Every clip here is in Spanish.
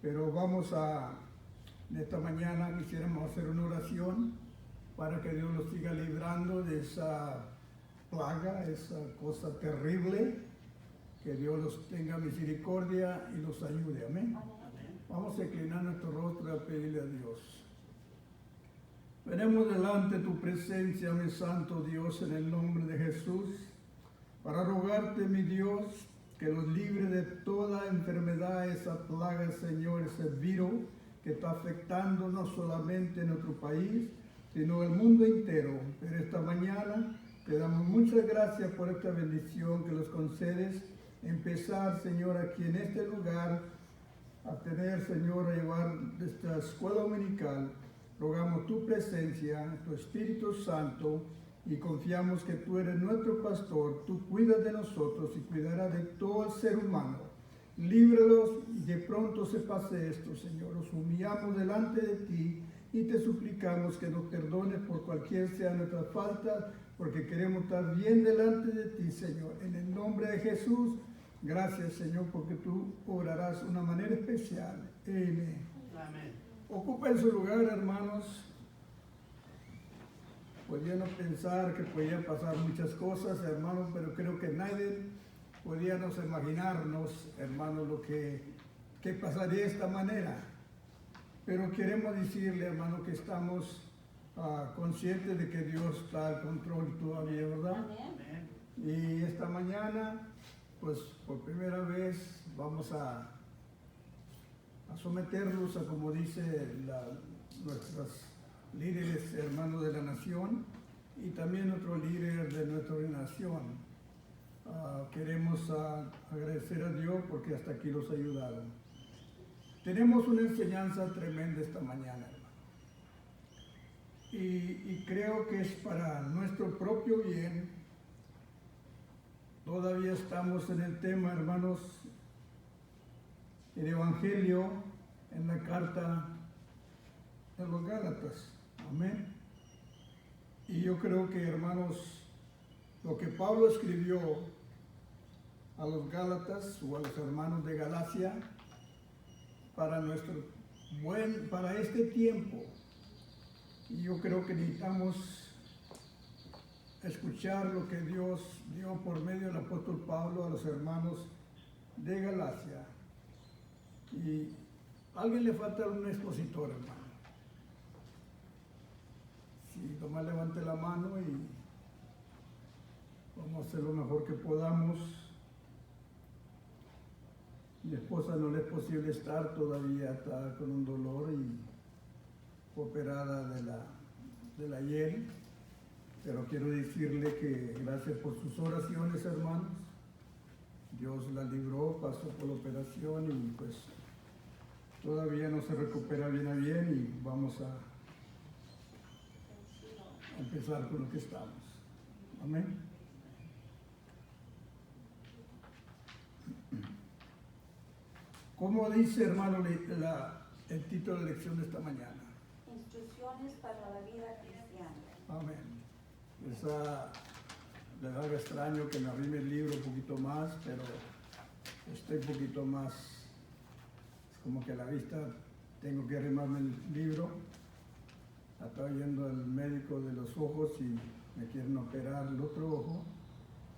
pero en esta mañana quisiéramos hacer una oración para que Dios los siga librando de esa plaga, esa cosa terrible, que Dios los tenga misericordia y los ayude, amén. Vamos a inclinar nuestro rostro y a pedirle a Dios. Venimos delante de tu presencia, mi santo Dios, en el nombre de Jesús, para rogarte, mi Dios, que los libre de toda enfermedad, esa plaga, Señor, ese virus que está afectando no solamente nuestro país, sino el mundo entero. Pero esta mañana te damos muchas gracias por esta bendición que los concedes. Empezar, Señor, aquí en este lugar, a tener, Señor, a llevar esta escuela dominical. Rogamos tu presencia, tu Espíritu Santo, y confiamos que tú eres nuestro pastor, tú cuidas de nosotros y cuidarás de todo el ser humano. Líbralos y de pronto se pase esto, Señor. Nos humillamos delante de ti y te suplicamos que nos perdones por cualquier sea nuestra falta, porque queremos estar bien delante de ti, Señor. En el nombre de Jesús, gracias, Señor, porque tú obrarás de una manera especial. Amén. Amén. Ocupen su lugar, hermanos. Podíamos pensar que podían pasar muchas cosas, hermanos, pero creo que nadie podíamos imaginarnos, hermanos, lo que pasaría de esta manera. Pero queremos decirle, hermano, que estamos conscientes de que Dios está al control todavía, ¿verdad? Amén. Y esta mañana, pues por primera vez vamos a someterlos a, como dice nuestras líderes hermanos de la nación y también otros líderes de nuestra nación. Queremos agradecer a Dios porque hasta aquí los ayudaron. Tenemos una enseñanza tremenda esta mañana, hermano. Y creo que es para nuestro propio bien. Todavía estamos en el tema, hermanos, el Evangelio en la carta de los Gálatas. Amén. Y yo creo que, hermanos, lo que Pablo escribió a los Gálatas o a los hermanos de Galacia para este tiempo, y yo creo que necesitamos escuchar lo que Dios dio por medio del apóstol Pablo a los hermanos de Galacia. Y a alguien le falta un expositor, hermano. Si nomás levante la mano y vamos a hacer lo mejor que podamos. Mi esposa no le es posible estar, todavía está con un dolor y operada de la hiel. Pero quiero decirle que gracias por sus oraciones, hermanos. Dios la libró, pasó por la operación y pues todavía no se recupera bien a bien y vamos a empezar con lo que estamos. Amén. ¿Cómo dice, hermano, el título de lección de esta mañana? Instrucciones para la vida cristiana. Amén. Le da extraño que me arrime el libro un poquito más, pero estoy un poquito más, es como que a la vista tengo que arrimarme el libro. Estaba yendo al médico de los ojos y me quieren operar el otro ojo.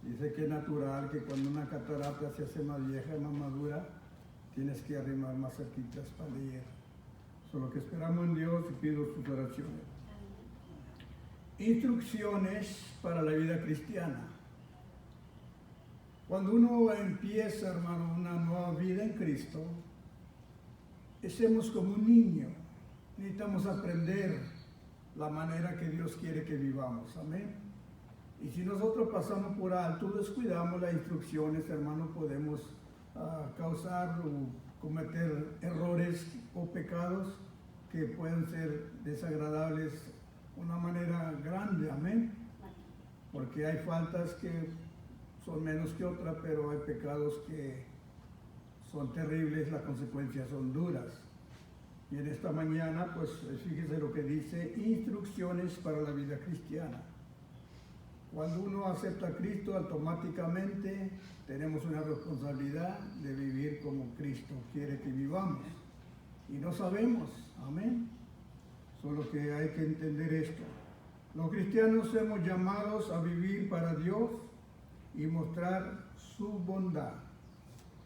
Dice que es natural que cuando una catarata se hace más vieja y más madura, tienes que arrimar más cerquitas para leer. Eso es lo que esperamos en Dios y pido sus oraciones. Instrucciones para la vida cristiana. Cuando uno empieza, hermano, una nueva vida en Cristo, somos como un niño. Necesitamos aprender la manera que Dios quiere que vivamos. Amén. Y si nosotros pasamos por alto, descuidamos las instrucciones, hermano, podemos causar o cometer errores o pecados que pueden ser desagradables de una manera grande. Amén. Porque hay faltas que son menos que otras, pero hay pecados que son terribles, las consecuencias son duras. Y en esta mañana, pues fíjese lo que dice, instrucciones para la vida cristiana. Cuando uno acepta a Cristo, automáticamente tenemos una responsabilidad de vivir como Cristo quiere que vivamos. y no sabemos, amén. Solo que hay que entender esto. Los cristianos somos llamados a vivir para Dios y mostrar su bondad.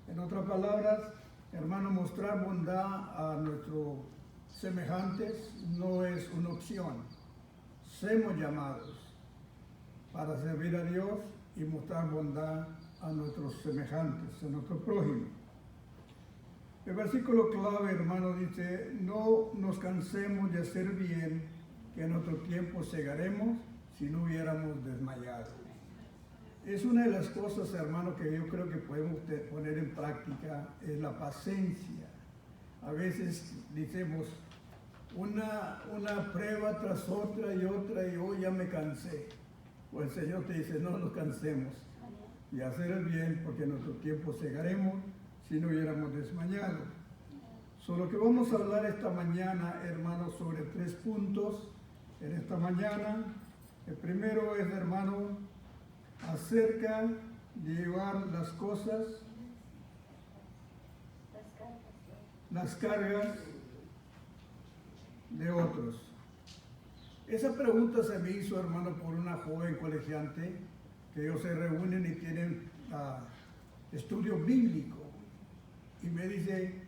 En otras palabras, hermano, mostrar bondad a nuestros semejantes no es una opción. Somos llamados para servir a Dios y mostrar bondad a nuestros semejantes, a nuestro prójimo. El versículo clave, hermano, dice: no nos cansemos de hacer bien, que en otro tiempo cegaremos si no hubiéramos desmayado. Es una de las cosas, hermano, que yo creo que podemos poner en práctica, es la paciencia. A veces decimos una prueba tras otra y hoy ya me cansé. O el Señor te dice: no nos cansemos y hacer el bien, porque en nuestro tiempo cegaremos si no hubiéramos desmayado. Solo que vamos a hablar esta mañana, hermanos, sobre 3 puntos en esta mañana. El primero es, hermano, acerca de llevar las cosas, las cargas de otros. Esa pregunta se me hizo, hermano, por una joven colegiante que ellos se reúnen y tienen estudio bíblico. Y me dice: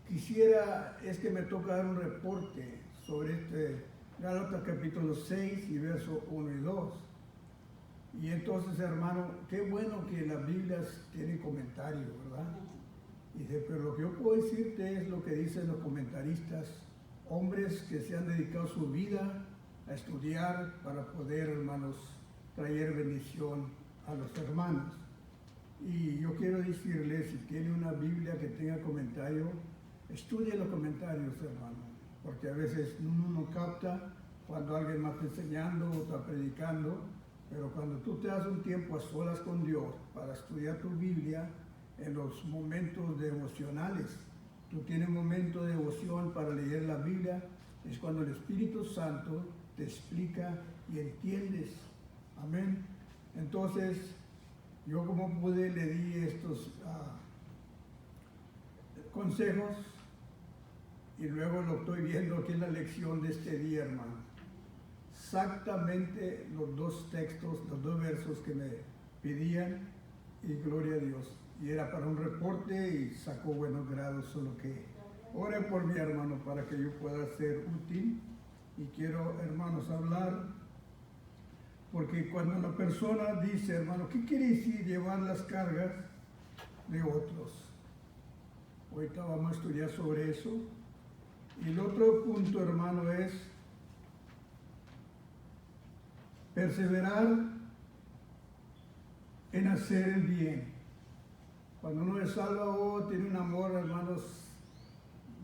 es que me toca dar un reporte sobre Gálatas capítulo 6 y verso 1 y 2. Y entonces, hermano, qué bueno que las Biblias tienen comentarios, ¿verdad? Y dice: pero lo que yo puedo decirte es lo que dicen los comentaristas, hombres que se han dedicado su vida a estudiar para poder, hermanos, traer bendición a los hermanos. Y yo quiero decirles, si tiene una Biblia que tenga comentario, estudie los comentarios, hermano, porque a veces uno no capta cuando alguien más está enseñando o está predicando, pero cuando tú te das un tiempo a solas con Dios para estudiar tu Biblia, en los momentos devocionales, tú tienes momento de devoción para leer la Biblia, es cuando el Espíritu Santo te explica y entiendes. Amén. Entonces, yo como pude le di estos consejos y luego lo estoy viendo aquí en la lección de este día, hermano. Exactamente los 2 textos, los 2 versos que me pedían, y gloria a Dios. Y era para un reporte y sacó buenos grados, solo que oren por mí, hermano, para que yo pueda ser útil. Y quiero, hermanos, hablar, porque cuando la persona dice, hermano, ¿qué quiere decir llevar las cargas de otros? Ahorita vamos a estudiar sobre eso. Y el otro punto, hermano, es perseverar en hacer el bien. Cuando uno es salvo, tiene un amor, hermanos,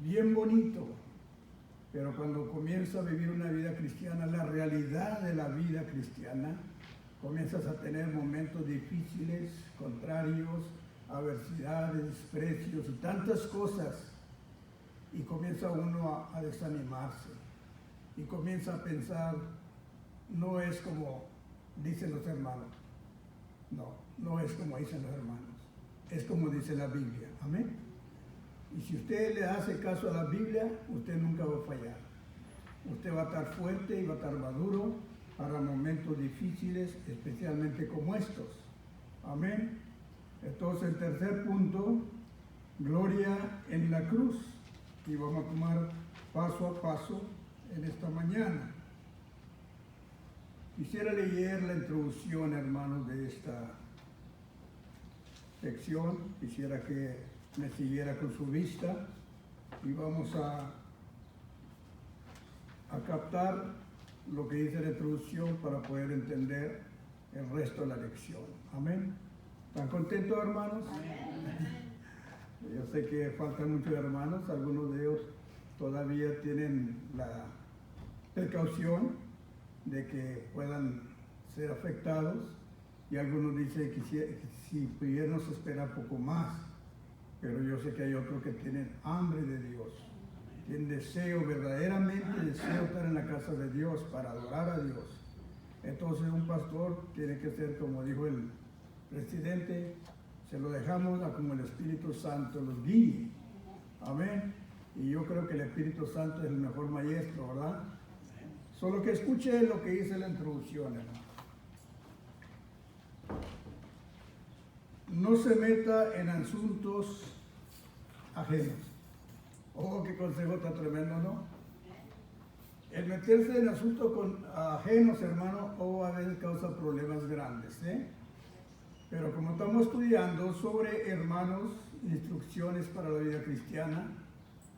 bien bonito. Pero cuando comienza a vivir una vida cristiana, la realidad de la vida cristiana, comienzas a tener momentos difíciles, contrarios, adversidades, desprecios y tantas cosas. Y comienza uno a desanimarse. Y comienza a pensar, no es como dicen los hermanos. No es como dicen los hermanos. Es como dice la Biblia. Amén. Y si usted le hace caso a la Biblia, usted nunca va a fallar. Usted va a estar fuerte y va a estar maduro para momentos difíciles, especialmente como estos. Amén. Entonces, el tercer punto, gloria en la cruz. Y vamos a tomar paso a paso en esta mañana. Quisiera leer la introducción, hermanos, de esta sección. Quisiera que me siguiera con su vista y vamos a captar lo que dice la introducción para poder entender el resto de la lección. Amén. ¿Están contentos, hermanos? Amén. Yo sé que faltan muchos hermanos, algunos de ellos todavía tienen la precaución de que puedan ser afectados y algunos dicen que si pudiéramos esperar poco más. Pero yo sé que hay otros que tienen hambre de Dios, tienen deseo, verdaderamente deseo estar en la casa de Dios para adorar a Dios. Entonces un pastor tiene que ser, como dijo el presidente, se lo dejamos a como el Espíritu Santo los guíe. Amén. Y yo creo que el Espíritu Santo es el mejor maestro, ¿verdad? Solo que escuche lo que dice la introducción, hermano. No se meta en asuntos ajenos. Oh, qué consejo tan tremendo, ¿no? El meterse en asuntos ajenos, hermano, a veces causa problemas grandes, ¿eh? Pero como estamos estudiando sobre, hermanos, instrucciones para la vida cristiana,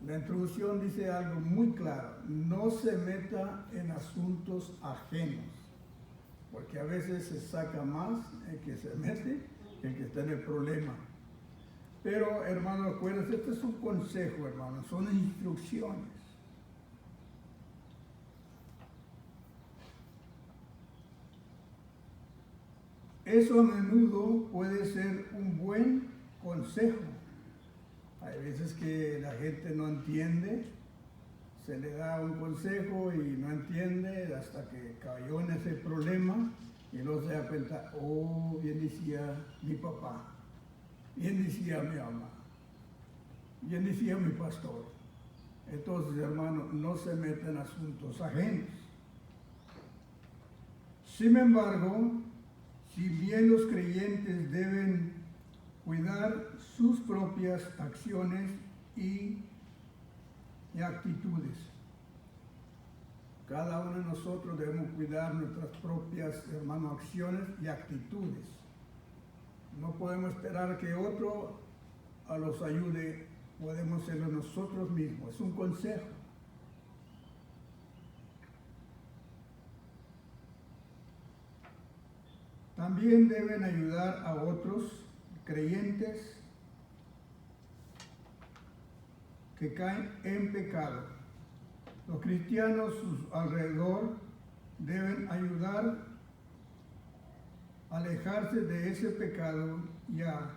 la introducción dice algo muy claro: no se meta en asuntos ajenos, porque a veces se saca más el que se mete que el que está en el problema. Pero, hermano, acuérdense, este es un consejo, hermano, son instrucciones. Eso a menudo puede ser un buen consejo. Hay veces que la gente no entiende, se le da un consejo y no entiende hasta que cayó en ese problema y luego se da cuenta: oh, bien decía mi papá, bien decía mi mamá, bien decía mi pastor. Entonces, hermano, no se meta en asuntos ajenos. Sin embargo, si bien los creyentes deben cuidar sus propias acciones y actitudes, cada uno de nosotros debemos cuidar nuestras propias, hermano, acciones y actitudes. No podemos esperar que otro los ayude, podemos hacerlo nosotros mismos. Es un consejo. También deben ayudar a otros creyentes que caen en pecado. Los cristianos alrededor deben ayudar a alejarse de ese pecado y a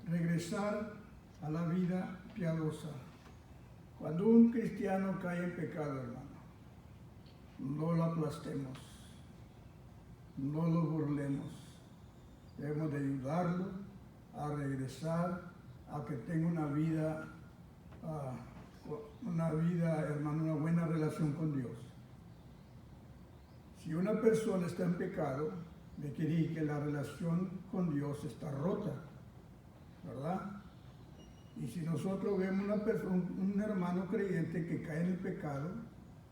regresar a la vida piadosa. Cuando un cristiano cae en pecado, hermano, no lo aplastemos, no lo burlemos. Debemos de ayudarlo a regresar, a que tenga una vida, hermano, una buena relación con Dios. Si una persona está en pecado, me quiere decir que la relación con Dios está rota, ¿verdad? Y si nosotros vemos un hermano creyente que cae en el pecado,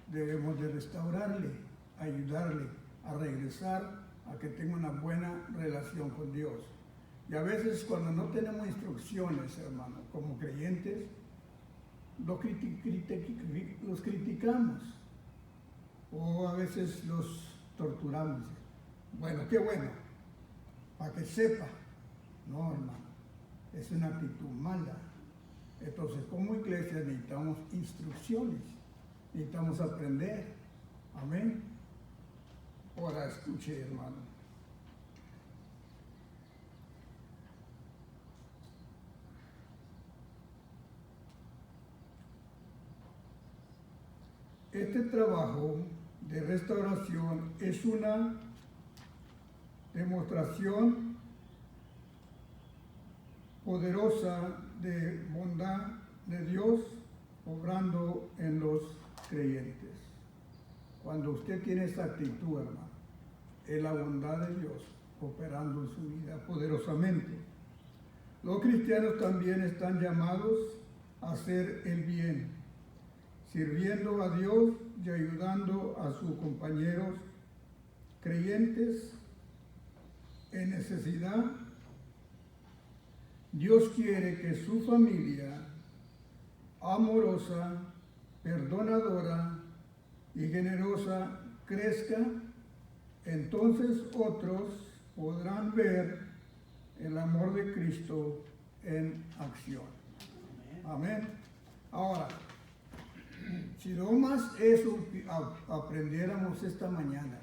debemos de restaurarle, ayudarle a regresar, a que tenga una buena relación con Dios. Y a veces cuando no tenemos instrucciones, hermano, como creyentes, los criticamos o a veces los torturamos. Bueno, qué bueno, para que sepa. No, hermano, es una actitud mala. Entonces, como iglesia necesitamos instrucciones, necesitamos aprender. Amén. Ahora escuche, hermano. Este trabajo de restauración es una demostración poderosa de bondad de Dios obrando en los creyentes. Cuando usted tiene esa actitud, hermano, es la bondad de Dios operando en su vida poderosamente. Los cristianos también están llamados a hacer el bien, sirviendo a Dios y ayudando a sus compañeros creyentes en necesidad. Dios quiere que su familia amorosa, perdonadora y generosa crezca. Entonces otros podrán ver el amor de Cristo en acción. Amén. Ahora, si no más eso aprendiéramos esta mañana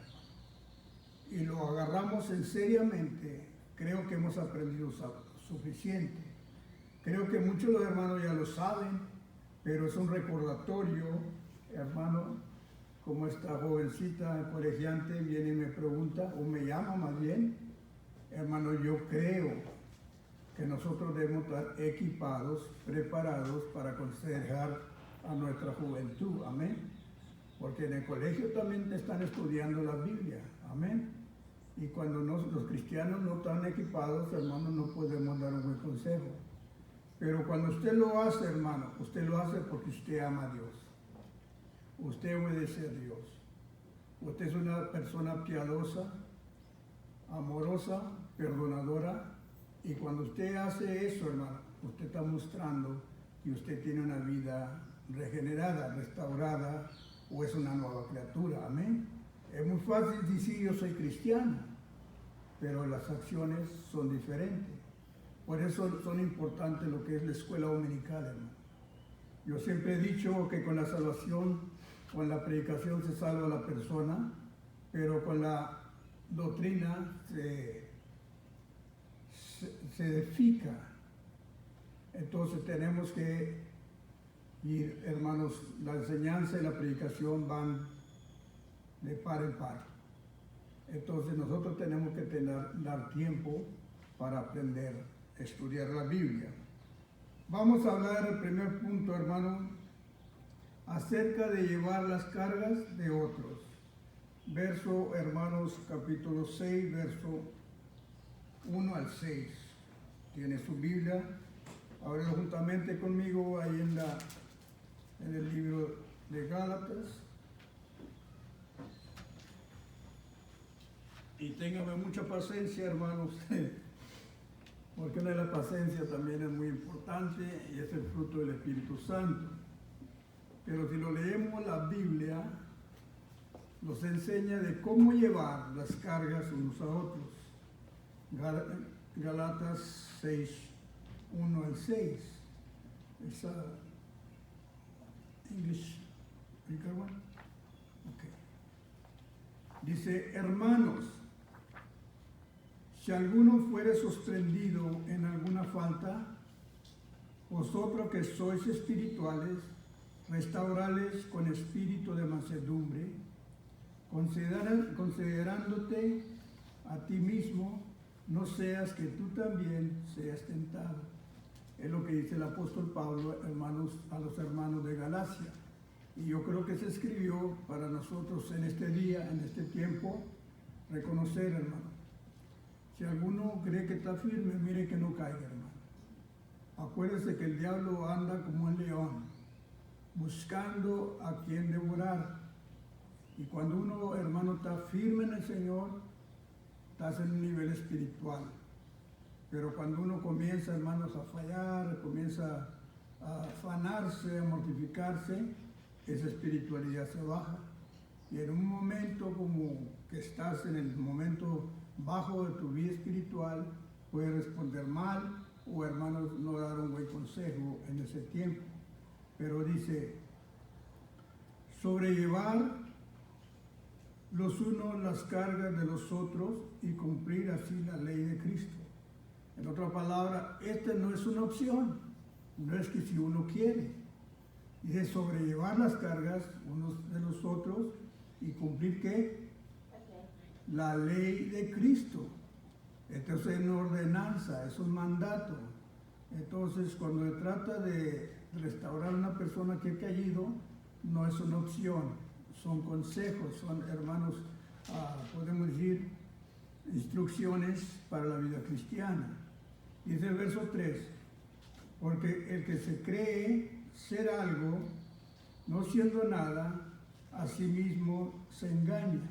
y lo agarramos en seriamente, creo que hemos aprendido suficiente. Creo que muchos de los hermanos ya lo saben, pero es un recordatorio, hermano. Como esta jovencita colegiante viene y me pregunta, o me llama más bien: hermano, yo creo que nosotros debemos estar equipados, preparados para aconsejar a nuestra juventud, amén. Porque en el colegio también están estudiando la Biblia, amén. Y cuando los cristianos no están equipados, hermanos, no podemos dar un buen consejo. Pero cuando usted lo hace, hermano, usted lo hace porque usted ama a Dios. Usted obedece a Dios. Usted es una persona piadosa, amorosa, perdonadora. Y cuando usted hace eso, hermano, usted está mostrando que usted tiene una vida regenerada, restaurada, o es una nueva criatura, amén. Es muy fácil decir yo soy cristiano, pero las acciones son diferentes. Por eso son importantes lo que es la escuela dominical, hermano. Yo siempre he dicho que con la salvación, con la predicación se salva la persona, pero con la doctrina se edifica. Entonces tenemos que ir, hermanos, la enseñanza y la predicación van de par en par. Entonces nosotros tenemos que dar tiempo para aprender, estudiar la Biblia. Vamos a hablar el primer punto, hermano, acerca de llevar las cargas de otros. Verso, hermanos, capítulo 6, verso 1 al 6. Tiene su Biblia. Ahora juntamente conmigo ahí en el libro de Gálatas. Y téngame mucha paciencia, hermanos, porque la paciencia también es muy importante y es el fruto del Espíritu Santo. Pero si lo leemos, la Biblia nos enseña de cómo llevar las cargas unos a otros. Gálatas 6, 1 al 6. Esa English, okay. Dice, hermanos, si alguno fuere sorprendido en alguna falta, vosotros que sois espirituales, restaurales con espíritu de mansedumbre, considerándote a ti mismo, no seas que tú también seas tentado. Es lo que dice el apóstol Pablo, hermanos, a los hermanos de Galacia. Y yo creo que se escribió para nosotros en este día, en este tiempo, reconocer, hermano. Si alguno cree que está firme, mire que no caiga, hermano. Acuérdese que el diablo anda como un león, buscando a quien devorar. Y cuando uno, hermano, está firme en el Señor, estás en un nivel espiritual. Pero cuando uno comienza, hermanos, a fallar, comienza a afanarse, a mortificarse, esa espiritualidad se baja. Y en un momento como que estás en el momento bajo de tu vida espiritual, puedes responder mal o, hermanos, no dar un buen consejo en ese tiempo. Pero dice, sobrellevar los unos las cargas de los otros y cumplir así la ley de Cristo. En otra palabra, esta no es una opción, no es que si uno quiere. Dice sobrellevar las cargas unos de los otros y cumplir ¿qué? La ley de Cristo. Entonces es una ordenanza, es un mandato. Entonces cuando se trata de restaurar a una persona que ha caído, no es una opción, son consejos, son, hermanos, podemos decir, instrucciones para la vida cristiana. Dice el verso 3, porque el que se cree ser algo, no siendo nada, a sí mismo se engaña.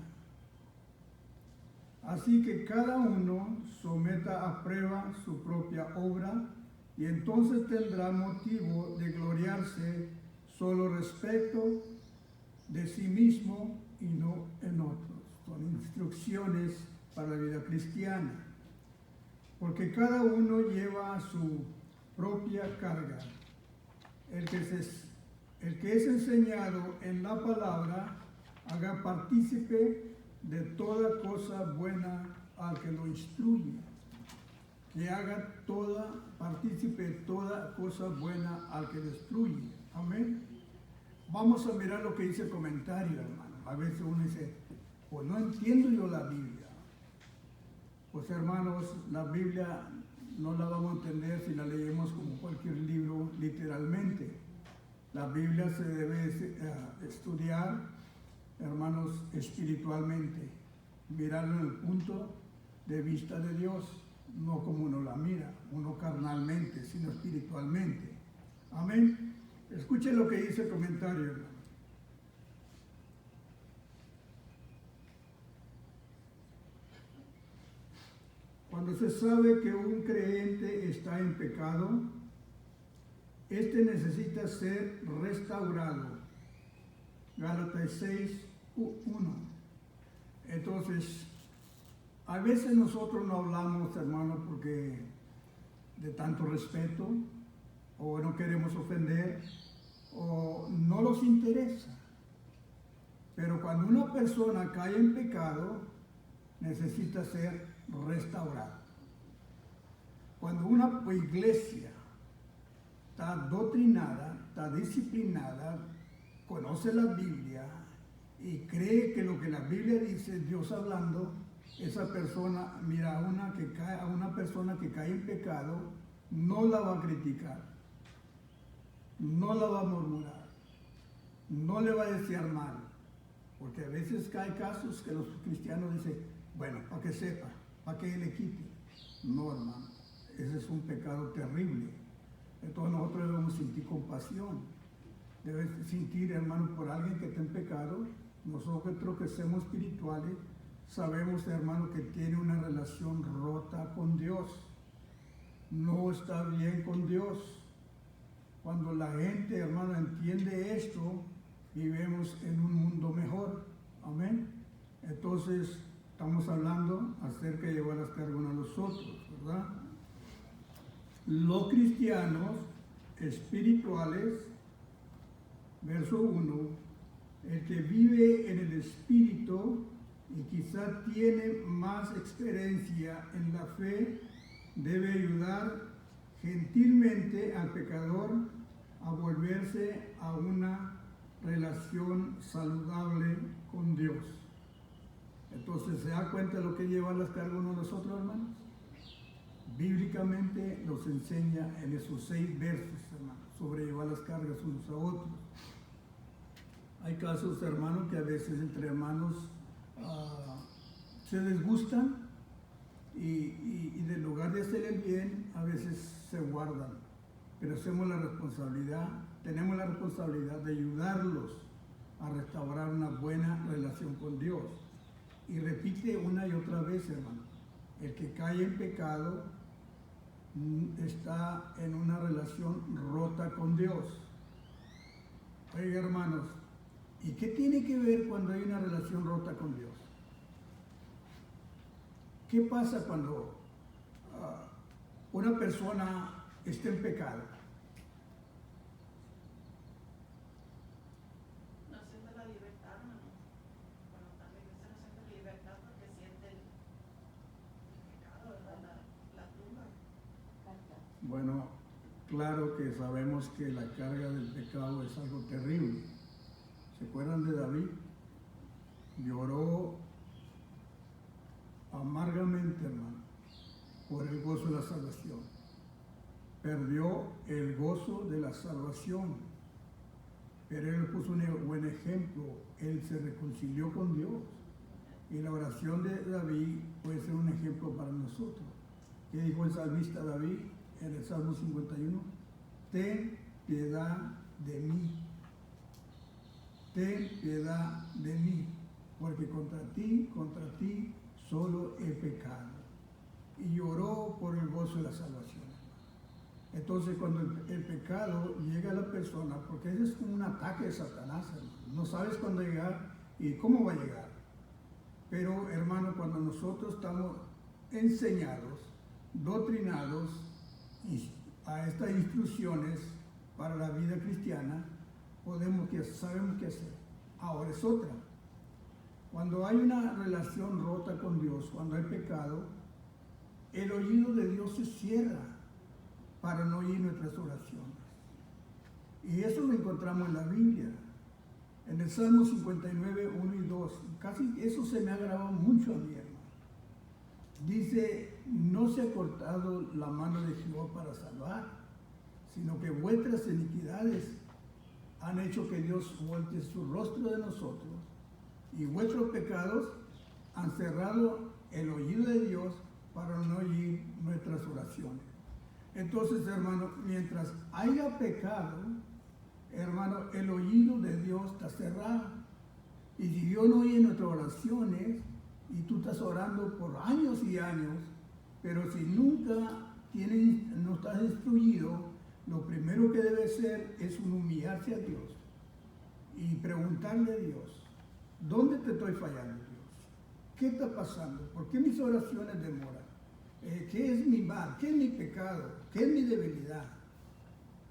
Así que cada uno someta a prueba su propia obra y entonces tendrá motivo de gloriarse solo respecto de sí mismo y no en otros. Son instrucciones para la vida cristiana. Porque cada uno lleva su propia carga. El que es enseñado en la palabra, haga partícipe de toda cosa buena al que lo instruye. Que haga partícipe de toda cosa buena al que lo instruye. Amén. Vamos a mirar lo que dice el comentario, hermano. A veces uno dice, pues no entiendo yo la Biblia. Pues hermanos, la Biblia no la vamos a entender si la leemos como cualquier libro literalmente. La Biblia se debe estudiar, hermanos, espiritualmente, mirarlo en el punto de vista de Dios, no como uno la mira, uno carnalmente, sino espiritualmente. Amén. Escuchen lo que dice el comentario, hermano. Cuando se sabe que un creyente está en pecado, este necesita ser restaurado. Gálatas 6:1. Entonces, a veces nosotros no hablamos, hermano, porque de tanto respeto, o no queremos ofender, o no nos interesa. Pero cuando una persona cae en pecado, necesita ser restaurada. Cuando una iglesia está doctrinada, está disciplinada, conoce la Biblia y cree que lo que la Biblia dice, Dios hablando, esa persona, mira, a una persona que cae en pecado, no la va a criticar, no la va a murmurar, no le va a desear mal, porque a veces hay casos que los cristianos dicen, bueno, para que sepa, para que le quite. No, hermano, ese es un pecado terrible. Entonces nosotros debemos sentir compasión, debes sentir, hermano, por alguien que está en pecado. Nosotros que somos espirituales, sabemos, hermano, que tiene una relación rota con Dios. No está bien con Dios. Cuando la gente, hermano, entiende esto, vivimos en un mundo mejor. Amén. Entonces, estamos hablando acerca de llevar las cargas unos a los otros, ¿verdad? Los cristianos espirituales, verso 1, el que vive en el Espíritu y quizá tiene más experiencia en la fe, debe ayudar gentilmente al pecador a volverse a una relación saludable con Dios. Entonces, ¿se da cuenta de lo que lleva las cargas uno a los otros, hermanos? Bíblicamente nos enseña en esos 6 versos, hermanos, sobre llevar las cargas unos a otros. Hay casos, hermanos, que a veces entre hermanos se disgustan y en lugar de hacer el bien, a veces se guardan. Pero tenemos la responsabilidad de ayudarlos a restaurar una buena relación con Dios. Y repite una y otra vez, hermano, el que cae en pecado está en una relación rota con Dios. Oiga, hermanos, ¿y qué tiene que ver cuando hay una relación rota con Dios? ¿Qué pasa cuando una persona está en pecado? No siente la libertad, hermano. Cuando está en la iglesia no siente libertad porque siente el pecado, ¿verdad? La tumba. Bueno, claro que sabemos que la carga del pecado es algo terrible. ¿Se acuerdan de David? Lloró amargamente, hermano, por el gozo de la salvación. Perdió el gozo de la salvación, pero él puso un buen ejemplo. Él se reconcilió con Dios. Y la oración de David puede ser un ejemplo para nosotros. ¿Qué dijo el salmista David en el Salmo 51? Ten piedad de mí. Ten piedad de mí, porque contra ti solo he pecado. Y lloró por el gozo de la salvación. Entonces, cuando el pecado llega a la persona, porque ese es como un ataque de Satanás, hermano. No sabes cuándo llegar y cómo va a llegar. Pero, hermano, cuando nosotros estamos enseñados, doctrinados a estas instrucciones para la vida cristiana, sabemos qué hacer. Ahora es otra. Cuando hay una relación rota con Dios, cuando hay pecado, el oído de Dios se cierra para no oír nuestras oraciones. Y eso lo encontramos en la Biblia. En el Salmo 59, 1 y 2. Casi eso se me ha grabado mucho a mí, hermano. Dice, no se ha cortado la mano de Jehová para salvar, sino que vuestras iniquidades han hecho que Dios vuelte su rostro de nosotros, y vuestros pecados han cerrado el oído de Dios para no oír nuestras oraciones. Entonces, hermano, mientras haya pecado, hermano, el oído de Dios está cerrado. Y si Dios no oye nuestras oraciones, y tú estás orando por años y años, pero si nunca no estás instruido, lo primero que debe ser es humillarse a Dios y preguntarle a Dios, ¿dónde te estoy fallando, Dios? ¿Qué está pasando? ¿Por qué mis oraciones demoran? ¿Qué es mi mal? ¿Qué es mi pecado? ¿Qué es mi debilidad?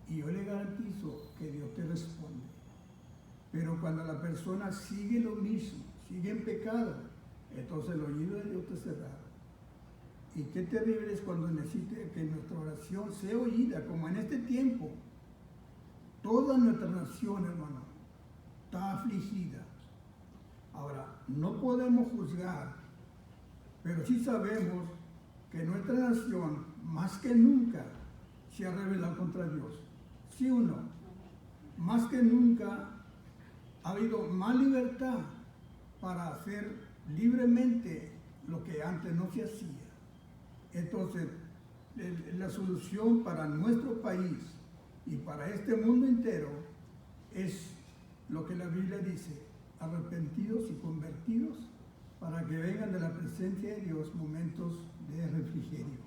Y yo le garantizo que Dios te responde. Pero cuando la persona sigue lo mismo, sigue en pecado, entonces el oído de Dios está cerrado. Y qué terrible es cuando necesite que nuestra oración sea oída, como en este tiempo. Toda nuestra nación, hermano, está afligida. Ahora, no podemos juzgar, pero sí sabemos que nuestra nación, más que nunca, se ha rebelado contra Dios. ¿Sí o no? Más que nunca ha habido más libertad para hacer libremente lo que antes no se hacía. Entonces, la solución para nuestro país y para este mundo entero es lo que la Biblia dice: arrepentidos y convertidos, para que vengan de la presencia de Dios momentos de refrigerio.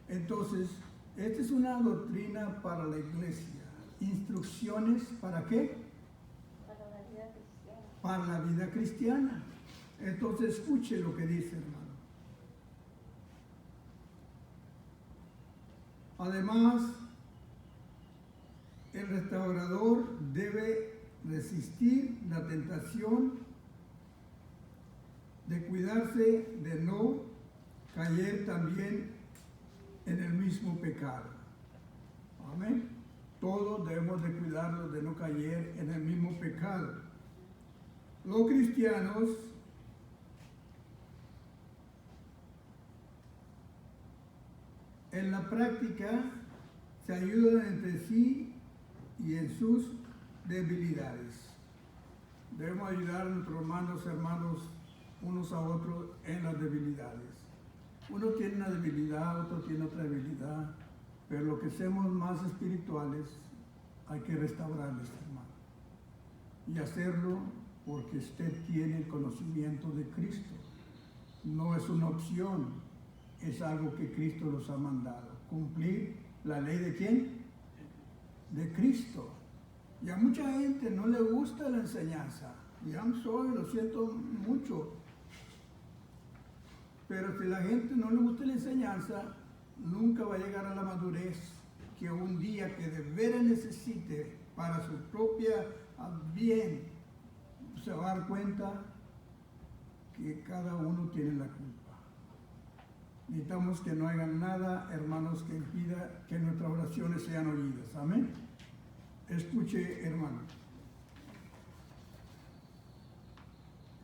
Entonces, esta es una doctrina para la iglesia. Instrucciones, ¿para qué? Para la vida cristiana. Para la vida cristiana. Entonces, escuche lo que dice, hermano. Además, el restaurador debe resistir la tentación de cuidarse de no caer también en el mismo pecado. Amén. Todos debemos de cuidarnos de no caer en el mismo pecado. Los cristianos en la práctica se ayudan entre sí y en sus debilidades. Debemos ayudar a nuestros hermanos unos a otros en las debilidades. Uno tiene una debilidad, otro tiene otra debilidad, pero lo que seamos más espirituales hay que restaurarles, hermano. Y hacerlo porque usted tiene el conocimiento de Cristo. No es una opción, es algo que Cristo los ha mandado. Cumplir la ley ¿de quién? De Cristo. Y a mucha gente no le gusta la enseñanza. Y I'm sorry, lo siento mucho. Pero si a la gente no le gusta la enseñanza, nunca va a llegar a la madurez que un día que de veras necesite para su propia bien, se va a dar cuenta que cada uno tiene la culpa. Necesitamos que no hagan nada, hermanos, que impida que nuestras oraciones sean oídas. Amén. Escuche, hermano.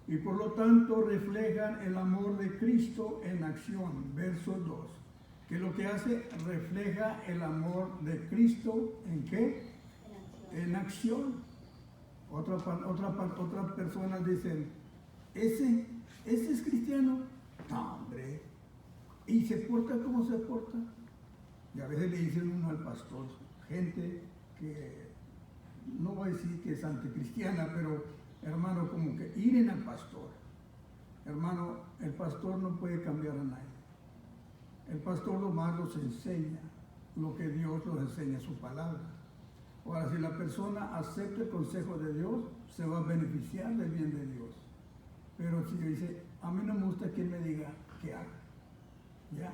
Y por lo tanto reflejan el amor de Cristo en acción. Verso 2. Que lo que hace, refleja el amor de Cristo ¿en qué? En acción. Otras personas dicen, ¿ese es cristiano? No, hombre. ¿Y se porta como se porta? Y a veces le dicen uno al pastor, gente que no voy a decir que es anticristiana, pero hermano, como que iren al pastor. Hermano, el pastor no puede cambiar a nadie. El pastor lo más los enseña lo que Dios los enseña, su palabra. Ahora, si la persona acepta el consejo de Dios, se va a beneficiar del bien de Dios. Pero si dice, a mí no me gusta quien me diga qué haga. ¿Ya?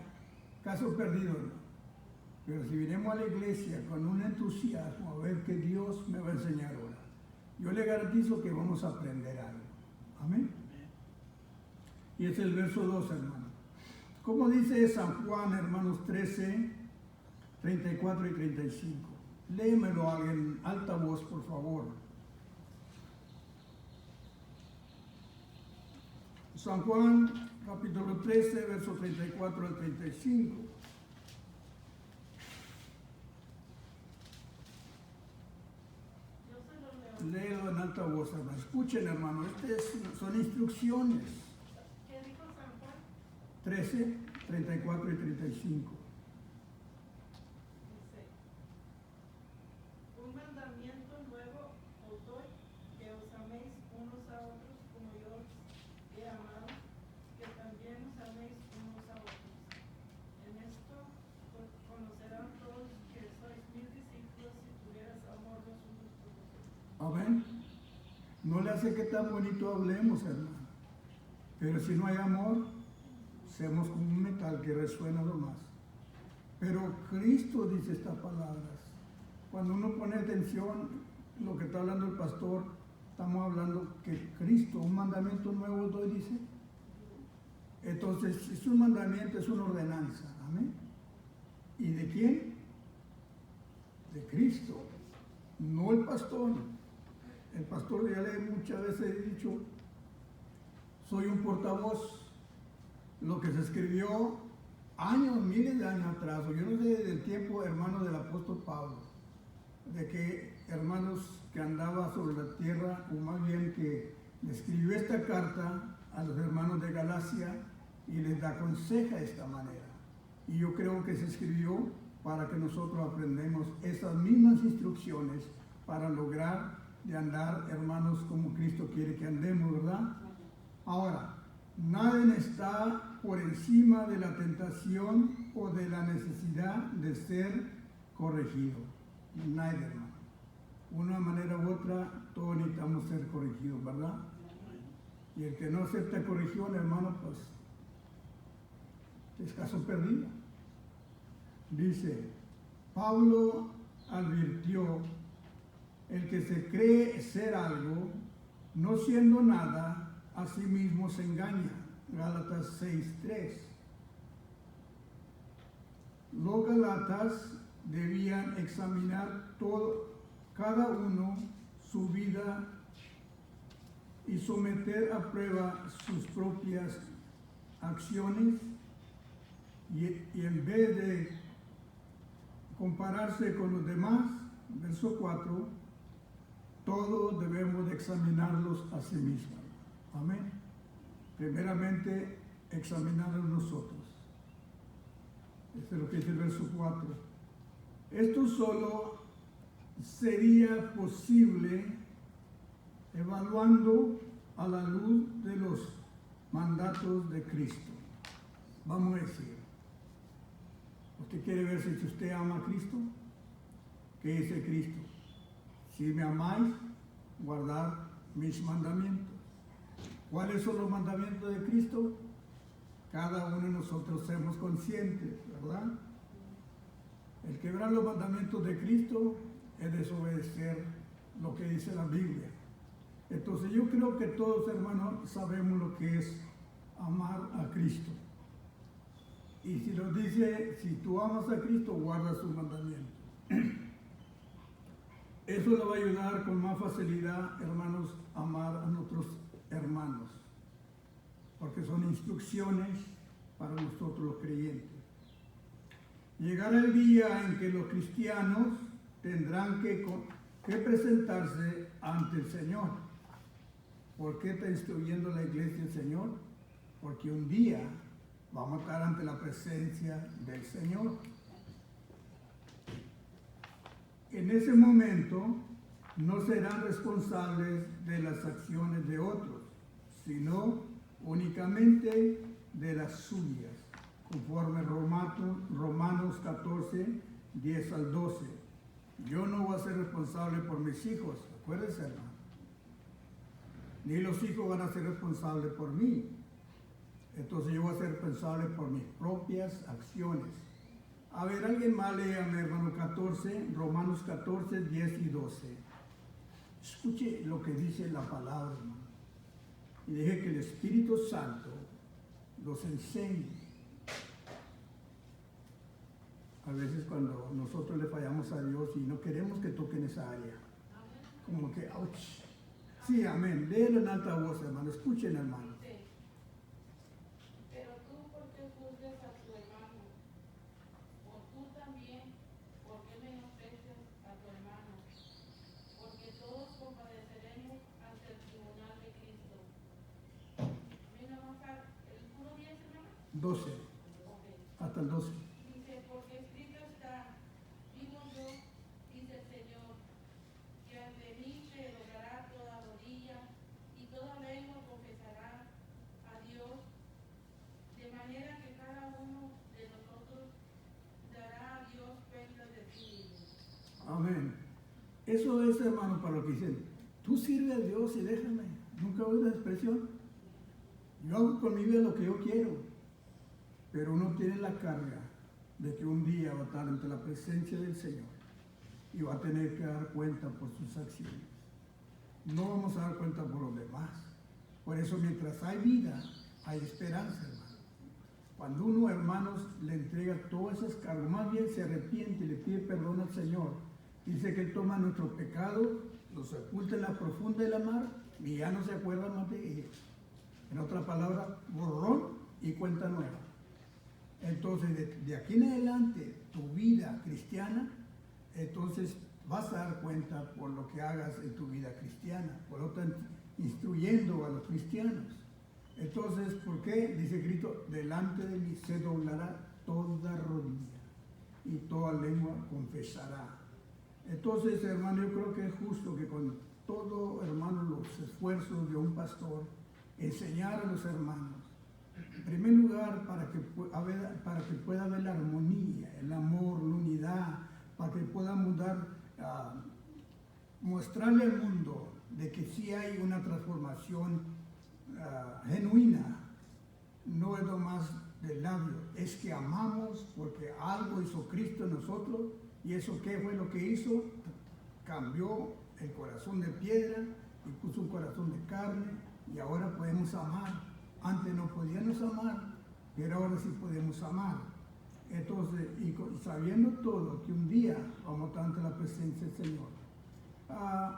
Caso perdido, ¿no? Pero si vinimos a la iglesia con un entusiasmo a ver que Dios me va a enseñar ahora, yo le garantizo que vamos a aprender algo. Amén. Y es el verso 2, hermano. Como dice San Juan, hermanos 13, 34 y 35. Léemelo a alguien en alta voz, por favor. San Juan capítulo 13, verso 34 al 35. Yo se lo leo. Léelo en alta voz, hermano. Escuchen, hermano, son instrucciones. ¿Qué dijo San Juan? 13, 34 y 35. Dice, un mandamiento nuevo os doy, que os améis unos a otros como yo os he amado, que también os améis unos a otros. En esto conocerán todos que sois mis discípulos si tuvieras amor los unos por los otros. Amén. No le hace que tan bonito hablemos, hermano. Pero si no hay amor, seamos como un metal que resuena nomás. Pero Cristo dice estas palabras. Cuando uno pone atención lo que está hablando el pastor, estamos hablando que Cristo, un mandamiento nuevo doy, dice. Entonces, es un mandamiento, es una ordenanza. Amén. ¿Y de quién? De Cristo. No el pastor. El pastor, ya le muchas veces he dicho, soy un portavoz. Lo que se escribió años, miles de años atrás, o yo no sé del tiempo, hermano, del apóstol Pablo, de que hermanos que andaba sobre la tierra, o más bien que le escribió esta carta a los hermanos de Galacia y les aconseja de esta manera. Y yo creo que se escribió para que nosotros aprendamos esas mismas instrucciones para lograr de andar, hermanos, como Cristo quiere que andemos, ¿verdad? Ahora, nadie está por encima de la tentación o de la necesidad de ser corregido. Nadie, hermano. Una manera u otra, todos necesitamos ser corregidos, ¿verdad? Y el que no acepta corrección, hermano, pues es caso perdido. Dice, Pablo advirtió, el que se cree ser algo, no siendo nada, a sí mismo se engaña. Gálatas 6:3. Los gálatas debían examinar cada uno su vida y someter a prueba sus propias acciones y en vez de compararse con los demás, verso 4, todos debemos de examinarlos a sí mismos. Amén. Primeramente, examinarnos nosotros. Este es lo que dice el verso 4. Esto solo sería posible evaluando a la luz de los mandatos de Cristo. Vamos a decir, ¿usted quiere ver si usted ama a Cristo? ¿Qué dice Cristo? Si me amáis, guardar mis mandamientos. ¿Cuáles son los mandamientos de Cristo? Cada uno de nosotros seamos conscientes, ¿verdad? El quebrar los mandamientos de Cristo es desobedecer lo que dice la Biblia. Entonces yo creo que todos, hermanos, sabemos lo que es amar a Cristo. Y si nos dice, si tú amas a Cristo, guarda sus mandamientos. Eso le va a ayudar con más facilidad, hermanos, a amar a nuestros hermanos, porque son instrucciones para nosotros los creyentes. Llegará el día en que los cristianos tendrán que presentarse ante el Señor. ¿Por qué está instruyendo la iglesia el Señor? Porque un día vamos a estar ante la presencia del Señor. En ese momento no serán responsables de las acciones de otros, sino únicamente de las suyas, conforme Romanos 14, 10 al 12. Yo no voy a ser responsable por mis hijos, acuérdense, hermano. Ni los hijos van a ser responsables por mí. Entonces yo voy a ser responsable por mis propias acciones. A ver, alguien más léame, hermano, Romanos 14, 10 y 12. Escuche lo que dice la palabra, hermano. Y deje que el Espíritu Santo los enseñe. A veces cuando nosotros le fallamos a Dios y no queremos que toquen esa área, como que, ouch. Sí, amén. Léelo en alta voz, hermano. Escuchen, hermano. 12, hasta el 12. Dice, porque escrito está, vivo yo, dice el Señor, que ante mí se doblará toda rodilla y toda lengua confesará a Dios, de manera que cada uno de nosotros dará a Dios cuenta de sí mismo. Amén. Eso es, hermano, para lo que dicen, tú sirve a Dios y déjame. Nunca oí la expresión. Yo hago con mi vida lo que yo quiero, pero uno tiene la carga de que un día va a estar ante la presencia del Señor y va a tener que dar cuenta por sus acciones. No vamos a dar cuenta por los demás. Por eso, mientras hay vida, hay esperanza, hermano. Cuando uno, hermanos, le entrega todas esas cargas, más bien se arrepiente y le pide perdón al Señor, dice que Él toma nuestro pecado, lo sepulta en la profunda de la mar y ya no se acuerda más de ellos. En otra palabra, borrón y cuenta nueva. Entonces, de aquí en adelante, tu vida cristiana, entonces vas a dar cuenta por lo que hagas en tu vida cristiana. Por lo tanto, instruyendo a los cristianos. Entonces, ¿por qué? Dice Cristo, delante de mí se doblará toda rodilla y toda lengua confesará. Entonces, hermano, yo creo que es justo que con todo, hermano, los esfuerzos de un pastor, enseñar a los hermanos, en primer lugar, para que pueda haber la armonía, el amor, la unidad, para que podamos mostrarle al mundo de que sí hay una transformación genuina. No es lo más del labio, es que amamos porque algo hizo Cristo en nosotros. ¿Y eso qué fue lo que hizo? Cambió el corazón de piedra y puso un corazón de carne y ahora podemos amar. Antes no podíamos amar, pero ahora sí podemos amar. Entonces, y sabiendo todo que un día vamos a estar ante la presencia del Señor.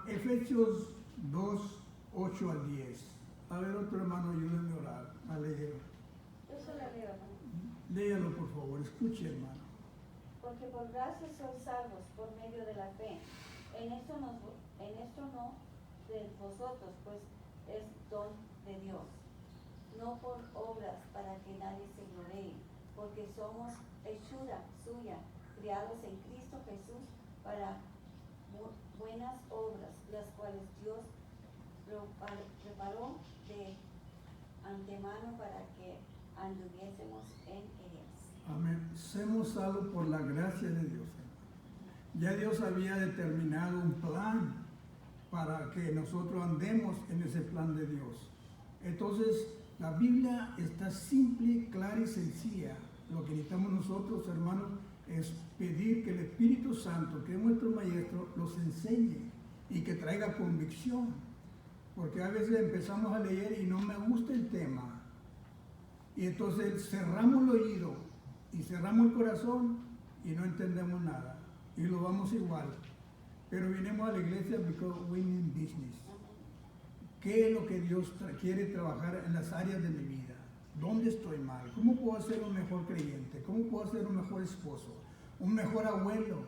Efesios 2, 8 al 10. A ver, otro hermano, ayúdenme a orar, a leer. Yo solo leo, hermano. Léalo, por favor, escuche, hermano. Porque por gracia sois salvos por medio de la fe. En esto no de vosotros, pues es don de Dios. No por obras para que nadie se gloree, porque somos hechura suya, criados en Cristo Jesús para buenas obras, las cuales Dios preparó de antemano para que anduviésemos en ellas. Amén. Somos salvos por la gracia de Dios. Ya Dios había determinado un plan para que nosotros andemos en ese plan de Dios. Entonces, la Biblia está simple, clara y sencilla. Lo que necesitamos nosotros, hermanos, es pedir que el Espíritu Santo, que es nuestro Maestro, los enseñe y que traiga convicción. Porque a veces empezamos a leer y no me gusta el tema. Y entonces cerramos el oído y cerramos el corazón y no entendemos nada. Y lo vamos igual. Pero vinimos a la iglesia because we mean business. ¿Qué es lo que Dios quiere trabajar en las áreas de mi vida? ¿Dónde estoy mal? ¿Cómo puedo ser un mejor creyente? ¿Cómo puedo ser un mejor esposo? ¿Un mejor abuelo?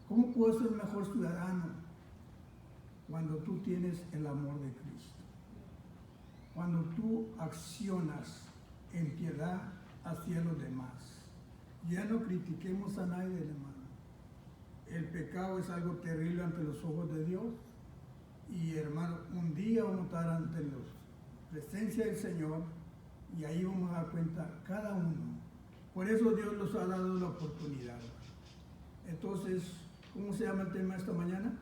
¿Cómo puedo ser un mejor ciudadano? Cuando tú tienes el amor de Cristo. Cuando tú accionas en piedad hacia los demás. Ya no critiquemos a nadie, hermano. El pecado es algo terrible ante los ojos de Dios. Y hermano, un día vamos a estar ante la presencia del Señor y ahí vamos a dar cuenta cada uno. Por eso Dios nos ha dado la oportunidad. Entonces, ¿cómo se llama el tema esta mañana?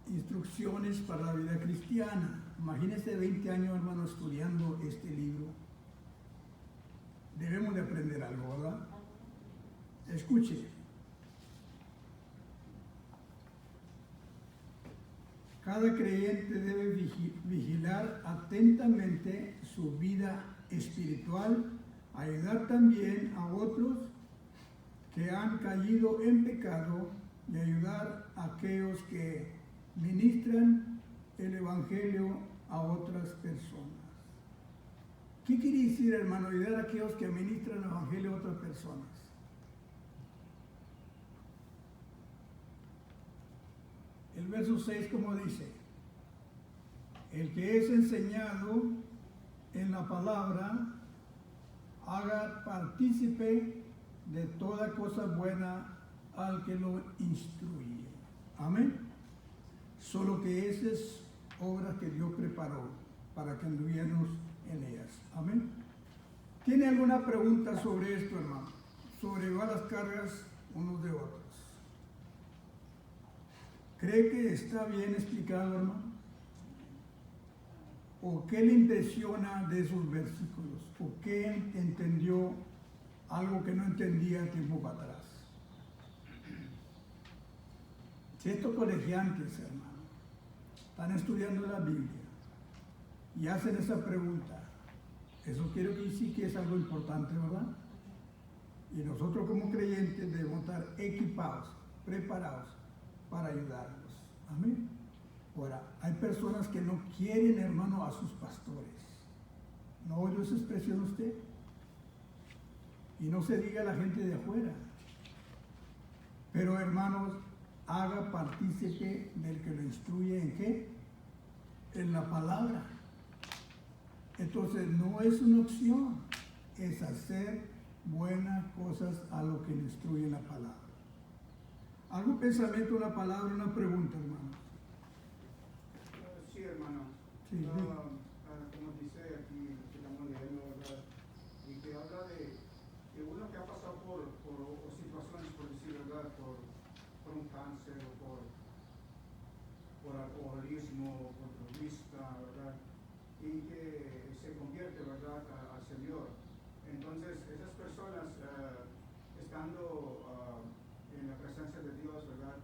Instrucciones para la vida cristiana. Imagínense 20 años, hermano, estudiando este libro. Debemos de aprender algo, ¿verdad? Escuche. Cada creyente debe vigilar atentamente su vida espiritual, ayudar también a otros que han caído en pecado y ayudar a aquellos que ministran el Evangelio a otras personas. ¿Qué quiere decir, hermano, ayudar a aquellos que ministran el Evangelio a otras personas? El verso 6, como dice, El que es enseñado en la palabra, haga partícipe de toda cosa buena al que lo instruye. Amén. Solo que esas es obras que Dios preparó para que anduviéramos en ellas. Amén. ¿Tiene alguna pregunta sobre esto, hermano? Sobre llevar las cargas unos de otros. ¿Cree que está bien explicado, hermano? ¿O qué le impresiona de esos versículos? ¿O qué entendió algo que no entendía tiempo para atrás? Si estos colegiantes, hermano, están estudiando la Biblia y hacen esa pregunta, eso quiero que sí que es algo importante, ¿verdad? Y nosotros como creyentes debemos estar equipados, preparados para ayudarlos. Amén. Ahora, hay personas que no quieren, hermano, a sus pastores. ¿No oyó esa expresión usted? Y no se diga a la gente de afuera. Pero, hermanos, haga partícipe del que lo instruye en qué? En la palabra. Entonces, no es una opción, es hacer buenas cosas a lo que le instruye la palabra. ¿Algún pensamiento, una palabra, una pregunta, hermano? Sí, hermano. Sí, sí. Como dice aquí, que estamos leyendo, ¿verdad? Y que habla de que uno que ha pasado por situaciones, por decir verdad, por un cáncer o por alcoholismo, por droguista, ¿verdad? Y que se convierte, ¿verdad?, al Señor. Entonces, esas personas, estando en la presencia de Dios, ¿verdad?,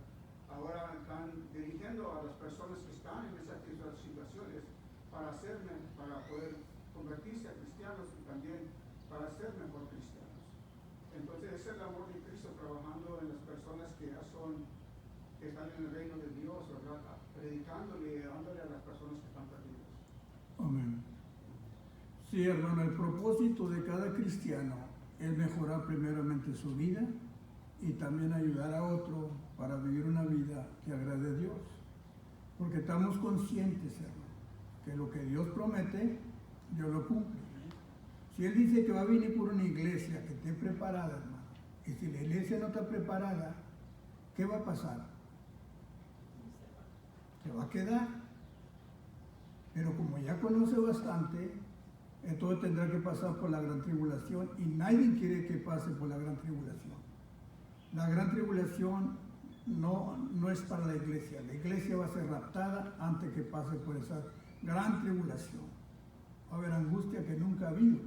ahora están dirigiendo a las personas que están en esas situaciones para poder convertirse a cristianos y también para ser mejor cristianos. Entonces, ese es el amor de Cristo trabajando en las personas que están en el reino de Dios, ¿verdad?, predicándole y dándole a las personas que están perdidas. Amén. Sí, hermano, el propósito de cada cristiano es mejorar primeramente su vida y también ayudar a otro para vivir una vida que agrade a Dios. Porque estamos conscientes, hermano, que lo que Dios promete, Dios lo cumple. Si Él dice que va a venir por una iglesia que esté preparada, hermano, y si la iglesia no está preparada, ¿qué va a pasar? Se va a quedar. Pero como ya conoce bastante, entonces tendrá que pasar por la gran tribulación y nadie quiere que pase por la gran tribulación. La gran tribulación no es para la iglesia va a ser raptada antes que pase por esa gran tribulación. Va a haber angustia que nunca ha habido.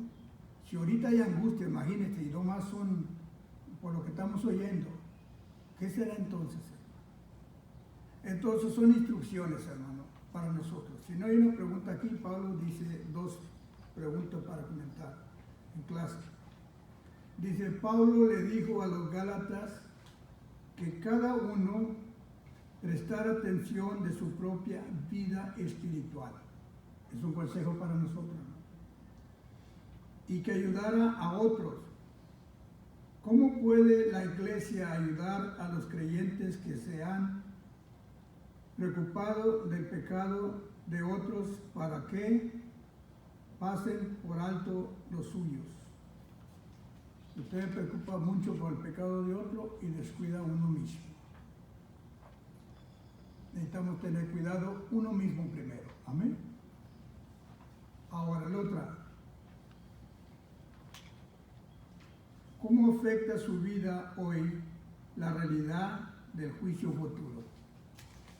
Si ahorita hay angustia, imagínense, y no más son por lo que estamos oyendo, ¿qué será entonces, hermano? Entonces son instrucciones, hermano, para nosotros. Si no hay una pregunta aquí, Pablo dice dos preguntas para comentar en clase. Dice, Pablo le dijo a los Gálatas que cada uno prestara atención de su propia vida espiritual. Es un consejo para nosotros, ¿no? Y que ayudara a otros. ¿Cómo puede la iglesia ayudar a los creyentes que se han preocupado del pecado de otros para que pasen por alto los suyos? Usted se preocupa mucho por el pecado de otro y descuida a uno mismo. Necesitamos tener cuidado uno mismo primero. Amén. Ahora, la otra. ¿Cómo afecta su vida hoy la realidad del juicio futuro?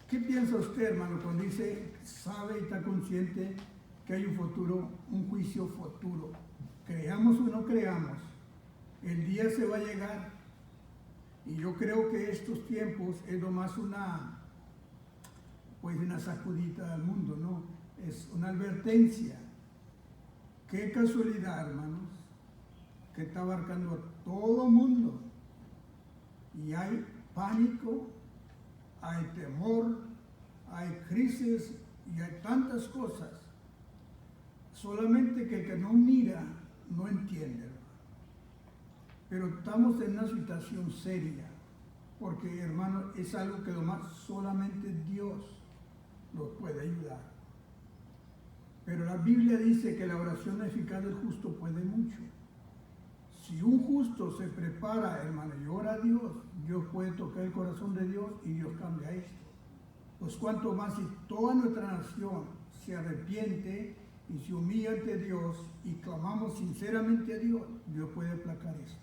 ¿Qué piensa usted, hermano, cuando dice, sabe y está consciente que hay un futuro, un juicio futuro? Creamos o no creamos, el día se va a llegar. Y yo creo que estos tiempos es nomás una sacudita al mundo, ¿no? Es una advertencia. Qué casualidad, hermanos, que está abarcando a todo el mundo. Y hay pánico, hay temor, hay crisis y hay tantas cosas. Solamente que el que no mira, no entiende, hermano. Pero estamos en una situación seria, porque, hermano, es algo que nomás solamente Dios nos puede ayudar. Pero la Biblia dice que la oración eficaz del justo puede mucho. Si un justo se prepara, hermano, y ora a Dios, Dios puede tocar el corazón de Dios y Dios cambia esto. Pues cuanto más si toda nuestra nación se arrepiente y se humilla ante Dios y clamamos sinceramente a Dios, Dios puede aplacar esto.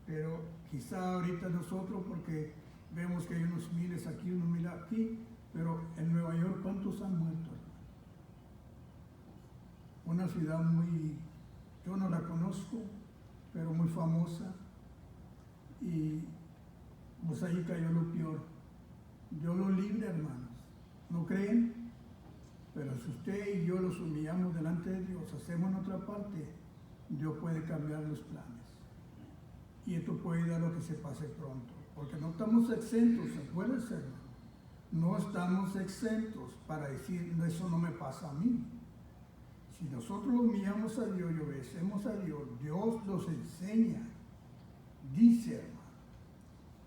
Pero quizá ahorita nosotros, porque vemos que hay unos miles aquí, unos miles aquí, pero en Nueva York, ¿cuántos han muerto? Una ciudad muy, yo no la conozco, pero muy famosa, y pues ahí cayó lo peor. Dios lo libre, hermanos, ¿no creen? Pero si usted y yo los humillamos delante de Dios, hacemos nuestra parte, Dios puede cambiar los planes. Y esto puede dar lo que se pase pronto, porque no estamos exentos, acuérdense, hermano. No estamos exentos para decir, no, eso no me pasa a mí. Si nosotros humillamos a Dios y obedecemos a Dios, Dios nos enseña. Dice, hermano,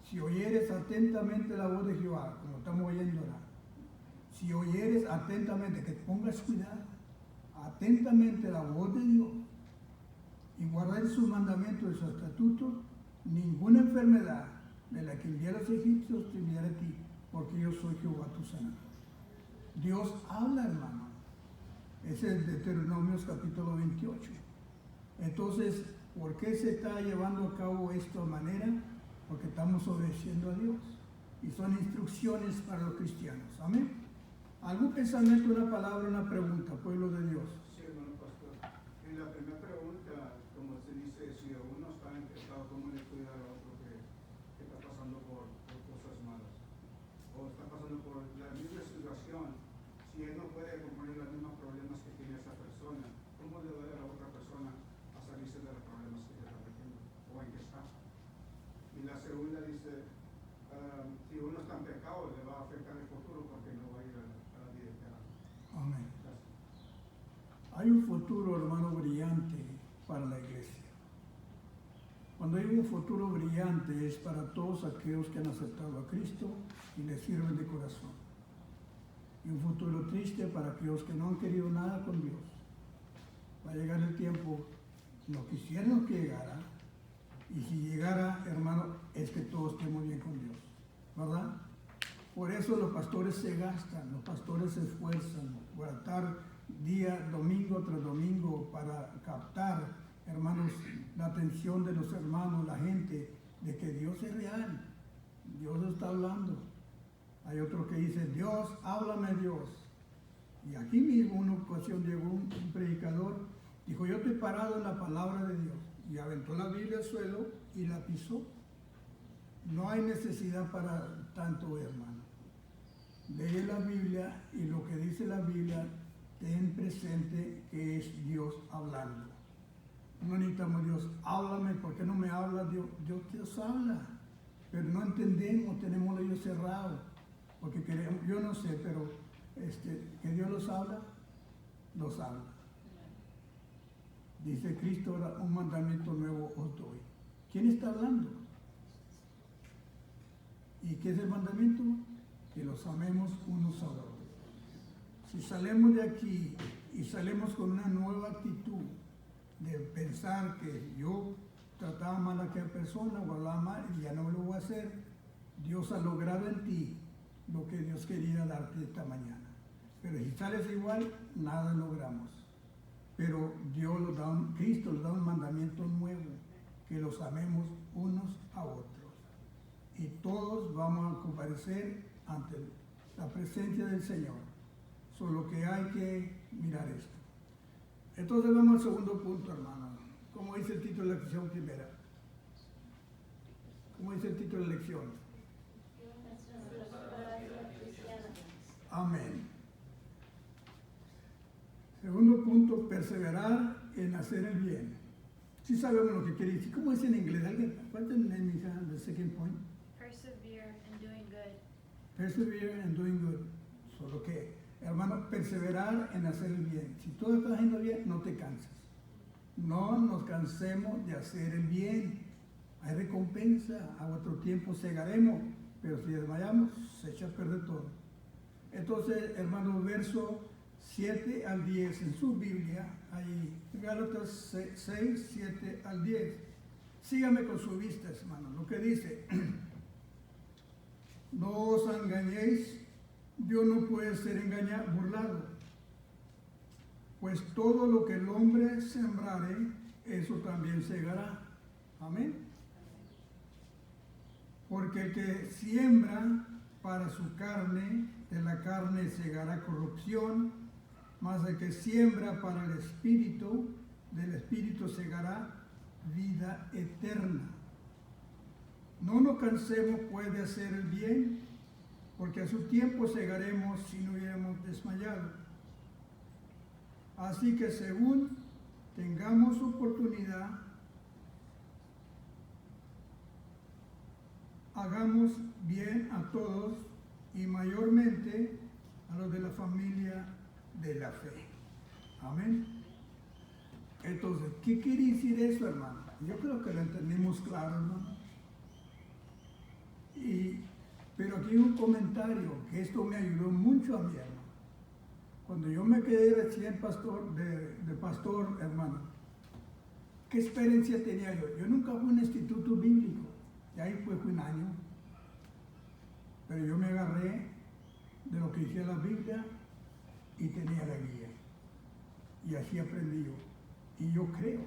si oyeres atentamente la voz de Jehová, como estamos oyendo ahora, si oyeres atentamente, que pongas cuidado, atentamente la voz de Dios y guardar sus mandamientos y sus estatutos, ninguna enfermedad de la que envié a los egipcios te enviaré a ti, porque yo soy Jehová tu sanador. Dios habla, hermano. Ese es Deuteronomios capítulo 28. Entonces, ¿por qué se está llevando a cabo esto de manera? Porque estamos obedeciendo a Dios. Y son instrucciones para los cristianos. Amén. ¿Algún pensamiento, una palabra, una pregunta, pueblo de Dios? Sí, hermano pastor. En la primera pregunta, como se dice, si uno está en pecado, ¿cómo le cuida al otro que está pasando por cosas malas? O está pasando por la misma situación. Si él no puede componer los mismos problemas que tiene esa persona, ¿cómo le duele a la otra persona a salirse de los problemas que está metiendo o en que está? Y la segunda dice, si uno está en pecado, le va a afectar el futuro porque no va a ir a la vida eterna. Amén. Gracias. Hay un futuro, hermano, brillante para la iglesia. Cuando hay un futuro brillante es para todos aquellos que han aceptado a Cristo y le sirven de corazón. Y un futuro triste para aquellos que no han querido nada con Dios. Va a llegar el tiempo, no quisiéramos que llegara, y si llegara, hermano, es que todos estemos bien con Dios, ¿verdad? Por eso los pastores se gastan, los pastores se esfuerzan por estar día, domingo tras domingo, para captar, hermanos, la atención de los hermanos, la gente, de que Dios es real, Dios está hablando. Hay otro que dice, Dios, háblame Dios. Y aquí mismo una ocasión llegó un predicador, dijo, yo estoy parado en la palabra de Dios. Y aventó la Biblia al suelo y la pisó. No hay necesidad para tanto, hermano. Lee la Biblia y lo que dice la Biblia, ten presente que es Dios hablando. No necesitamos Dios, háblame, ¿por qué no me habla Dios? Dios habla, pero no entendemos, tenemos los oídos cerrados. Porque queremos, yo no sé, pero que Dios los habla. Dice Cristo, un mandamiento nuevo os doy. ¿Quién está hablando? ¿Y qué es el mandamiento? Que los amemos unos a otros. Si salimos de aquí y salimos con una nueva actitud de pensar que yo trataba mal a aquella persona o hablaba mal y ya no lo voy a hacer, Dios ha logrado en ti lo que Dios quería darte esta mañana. Pero si sales igual, nada logramos. Pero Cristo nos da un mandamiento nuevo, que los amemos unos a otros. Y todos vamos a comparecer ante la presencia del Señor. Solo que hay que mirar esto. Entonces vamos al segundo punto, hermano. ¿Cómo dice el título de la lección primera? ¿Cómo dice el título de la lección? Amén. Segundo punto, perseverar en hacer el bien. Sí sabemos lo que quiere decir. ¿Cómo es en inglés? ¿Alguien? ¿Cuántos en mi hand, the second point? Persevere in doing good. Persevere in doing good. Solo que, hermano, perseverar en hacer el bien. Si tú estás haciendo bien, no te cansas. No nos cansemos de hacer el bien. Hay recompensa. A otro tiempo segaremos, pero si desmayamos, se echa a perder todo. Entonces, hermano, verso 7 al 10 en su Biblia, ahí, Gálatas 6, 7 al 10. Sígame con su vista, hermano, lo que dice. No os engañéis, Dios no puede ser burlado. Pues todo lo que el hombre sembrare, eso también segará. Amén. Porque el que siembra para su carne, de la carne segará corrupción, mas el que siembra para el Espíritu, del Espíritu segará vida eterna. No nos cansemos pues de hacer el bien, porque a su tiempo segaremos si no hubiéramos desmayado. Así que según tengamos oportunidad, hagamos bien a todos y mayormente a los de la familia de la fe. Amén. Entonces, ¿qué quiere decir eso, hermano? Yo creo que lo entendimos claro, hermano. Pero aquí hay un comentario que esto me ayudó mucho a mí, hermano. Cuando yo me quedé recién pastor, de pastor, hermano, ¿qué experiencia tenía yo? Yo nunca fui a un instituto bíblico, y ahí fue un año, pero yo me agarré de lo que decía la Biblia y tenía la guía, y así aprendí yo. Y yo creo,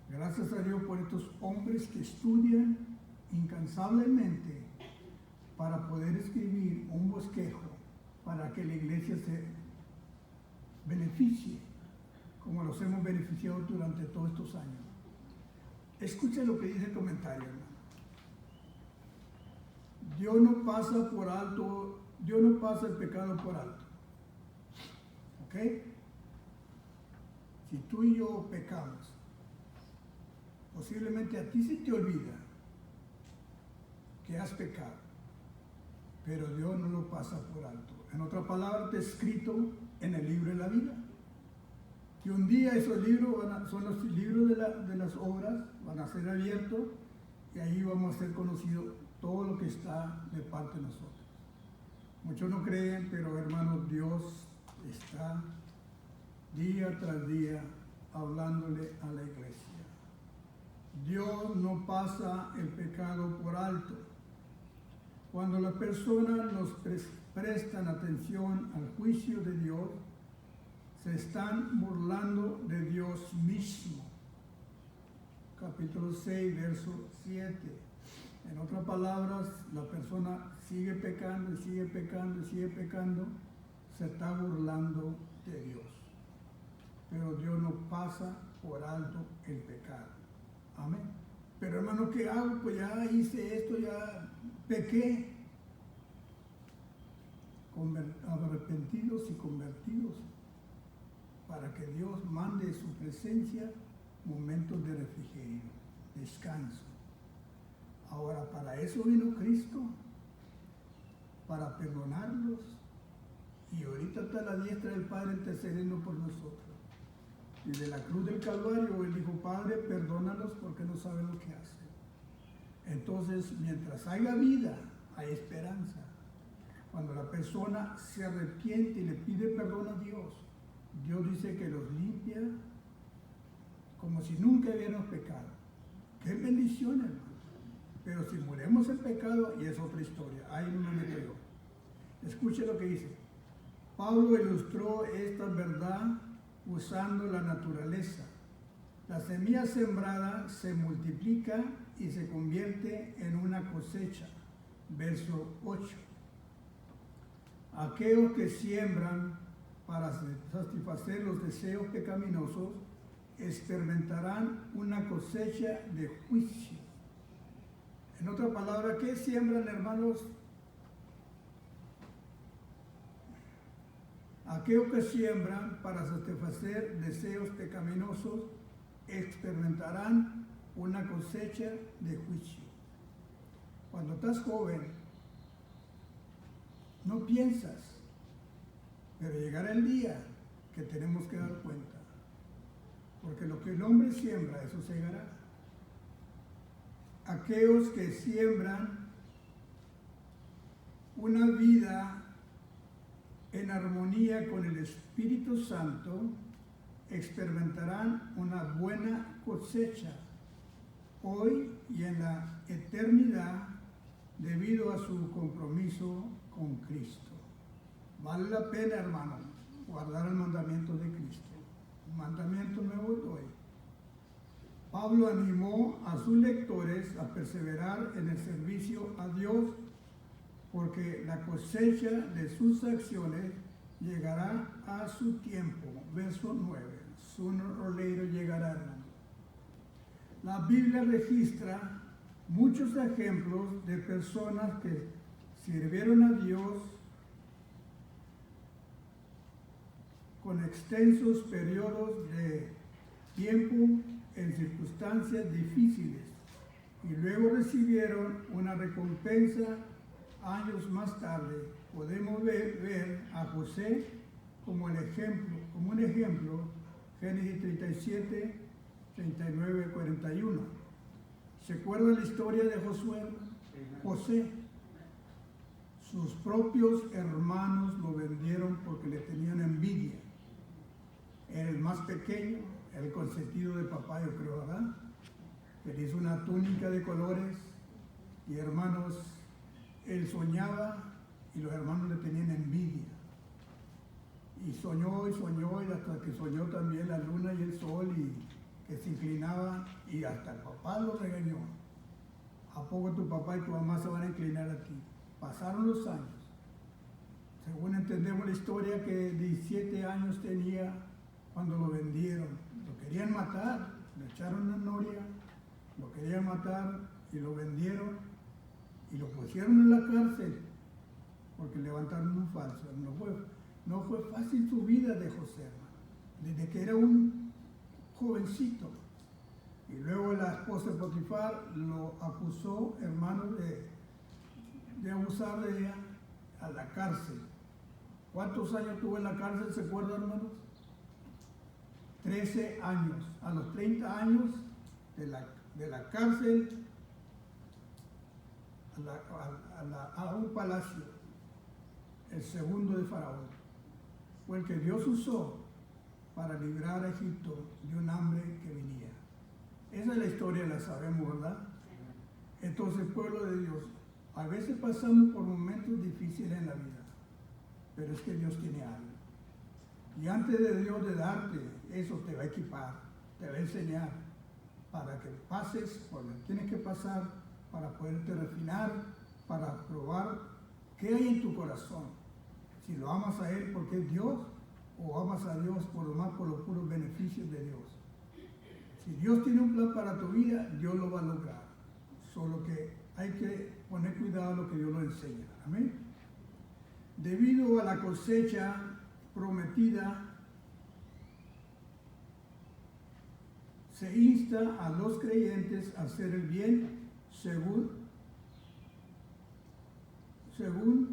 gracias a Dios por estos hombres que estudian incansablemente para poder escribir un bosquejo para que la iglesia se beneficie como los hemos beneficiado durante todos estos años. Escucha lo que dice el comentario, hermano. Dios no pasa por alto, Dios no pasa el pecado por alto. ¿Ok? Si tú y yo pecamos, posiblemente a ti se te olvida que has pecado, pero Dios no lo pasa por alto. En otra palabra, está escrito en el libro de la vida. Y un día esos libros son los libros de las obras, van a ser abiertos y ahí vamos a ser conocidos todo lo que está de parte de nosotros. Muchos no creen, pero hermanos, Dios está día tras día hablándole a la iglesia. Dios no pasa el pecado por alto. Cuando las personas nos prestan atención al juicio de Dios, se están burlando de Dios mismo. Capítulo 6, verso 7. En otras palabras, la persona sigue pecando y sigue pecando y sigue pecando, se está burlando de Dios. Pero Dios no pasa por alto el pecado. Amén. Pero hermano, ¿qué hago? Pues ya hice esto, ya pequé. Arrepentidos y convertidos, para que Dios mande su presencia momentos de refrigerio, descanso. Ahora, para eso vino Cristo, para perdonarlos, y ahorita está a la diestra del Padre intercediendo por nosotros. Y de la cruz del Calvario Él dijo: Padre, perdónalos porque no saben lo que hacen. Entonces, mientras haya vida, hay esperanza. Cuando la persona se arrepiente y le pide perdón a Dios, Dios dice que los limpia como si nunca hubiéramos pecado. ¡Qué bendición, hermano! Pero si morimos en pecado, y es otra historia. Ahí no me meto yo. Escuche lo que dice. Pablo ilustró esta verdad usando la naturaleza. La semilla sembrada se multiplica y se convierte en una cosecha. Verso 8. Aquellos que siembran para satisfacer los deseos pecaminosos experimentarán una cosecha de juicio. En otra palabra, ¿qué siembran, hermanos? Aquellos que siembran para satisfacer deseos pecaminosos experimentarán una cosecha de juicio. Cuando estás joven, no piensas, pero llegará el día que tenemos que dar cuenta, porque lo que el hombre siembra, eso segará. Aquellos que siembran una vida en armonía con el Espíritu Santo, experimentarán una buena cosecha hoy y en la eternidad debido a su compromiso con Cristo. Vale la pena, hermano, guardar el mandamiento de Cristo. Un mandamiento nuevo doy. Pablo animó a sus lectores a perseverar en el servicio a Dios, porque la cosecha de sus acciones llegará a su tiempo. Verso 9. Sooner or later llegará, hermano. La Biblia registra muchos ejemplos de personas que sirvieron a Dios con extensos periodos de tiempo en circunstancias difíciles y luego recibieron una recompensa años más tarde. Podemos ver a José como un ejemplo, Génesis 37, 39, 41. ¿Se acuerda la historia de Josué? José. Sus propios hermanos lo vendieron porque le tenían envidia. Era el más pequeño, el consentido de papá, yo creo, ¿verdad? Él hizo una túnica de colores y hermanos, él soñaba y los hermanos le tenían envidia. Y soñó y hasta que soñó también la luna y el sol y que se inclinaban y hasta el papá lo regañó. ¿A poco tu papá y tu mamá se van a inclinar a ti? Pasaron los años. Según entendemos la historia, que 17 años tenía cuando lo vendieron. Lo querían matar, le echaron una noria, lo querían matar y lo vendieron y lo pusieron en la cárcel porque levantaron un falso. No fue fácil su vida de José, hermano, desde que era un jovencito. Y luego la esposa de Potifar lo acusó, hermano, de abusar de ella, a la cárcel. ¿Cuántos años tuvo en la cárcel, se acuerdan, hermanos? 13 años. A los 30 años de la cárcel a un palacio, el segundo de Faraón. Fue el que Dios usó para librar a Egipto de un hambre que venía. Esa es la historia, la sabemos, ¿verdad? Entonces, pueblo de Dios, a veces pasamos por momentos difíciles en la vida, pero es que Dios tiene algo. Y antes de Dios de darte, eso te va a equipar, te va a enseñar, para que pases por lo que tienes que pasar, para poderte refinar, para probar qué hay en tu corazón. Si lo amas a Él porque es Dios, o amas a Dios por los puros beneficios de Dios. Si Dios tiene un plan para tu vida, Dios lo va a lograr. Solo que hay que poner cuidado a lo que Dios lo enseña. Amén. Debido a la cosecha prometida, se insta a los creyentes a hacer el bien según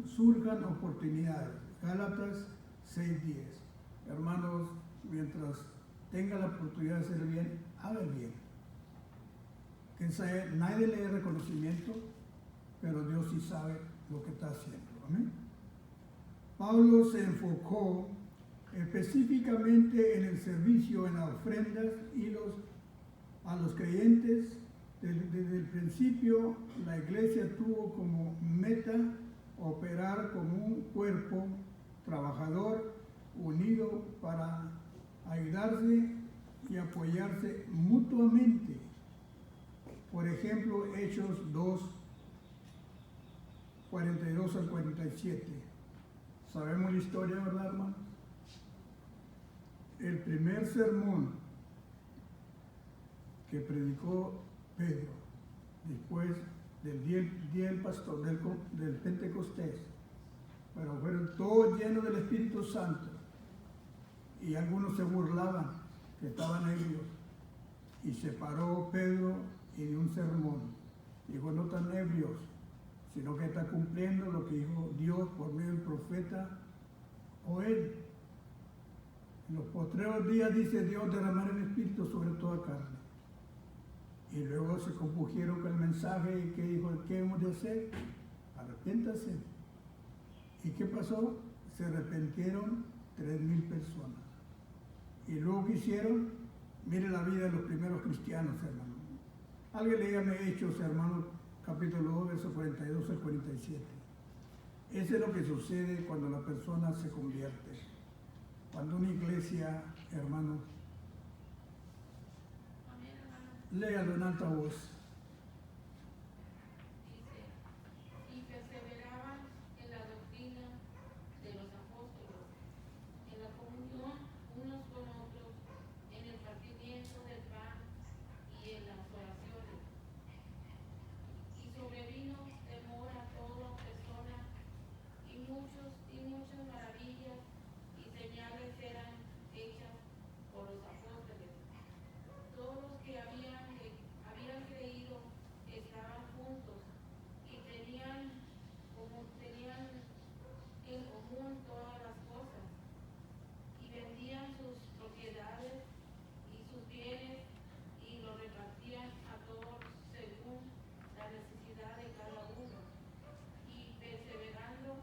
surjan oportunidades. Gálatas 6:10. Hermanos, mientras tenga la oportunidad de hacer el bien, haga el bien. Nadie le dé reconocimiento, pero Dios sí sabe lo que está haciendo. Amén. Pablo se enfocó específicamente en el servicio, en las ofrendas y a los creyentes. Desde el principio, la iglesia tuvo como meta operar como un cuerpo trabajador unido para ayudarse y apoyarse mutuamente. Por ejemplo, Hechos 2, 42 al 47. Sabemos la historia, ¿verdad, hermanos? El primer sermón que predicó Pedro, después del día del pastor, del Pentecostés, pero fueron todos llenos del Espíritu Santo, y algunos se burlaban, que estaban ebrios, y se paró Pedro y dio un sermón. Dijo, no tan ebrios, sino que está cumpliendo lo que dijo Dios por medio del profeta Joel. En los postreros días, dice Dios, derramará el Espíritu sobre toda carne. Y luego se compugieron con el mensaje y que dijo, ¿qué hemos de hacer? Arrepiéntase. ¿Y qué pasó? se arrepintieron 3,000 personas. Y luego que hicieron, mire la vida de los primeros cristianos, hermano. Alguien léame Hechos, hermano, capítulo 2, versos 42 al 47. Eso es lo que sucede cuando la persona se convierte. Cuando una iglesia, hermano, Amén, hermano. léalo en alta voz. Dice, y perseveraban en la doctrina de los apóstoles, en la comunión unos con otros, en el partimiento del pan y en las oraciones. Y sobrevino temor a toda persona, y muchas maravillas y señales eran hechas por los apóstoles. Todos los que habían creído estaban juntos y tenían en común todas las cosas, y vendían sus propiedades y sus bienes y los repartían a todos según la necesidad de cada uno, y perseverando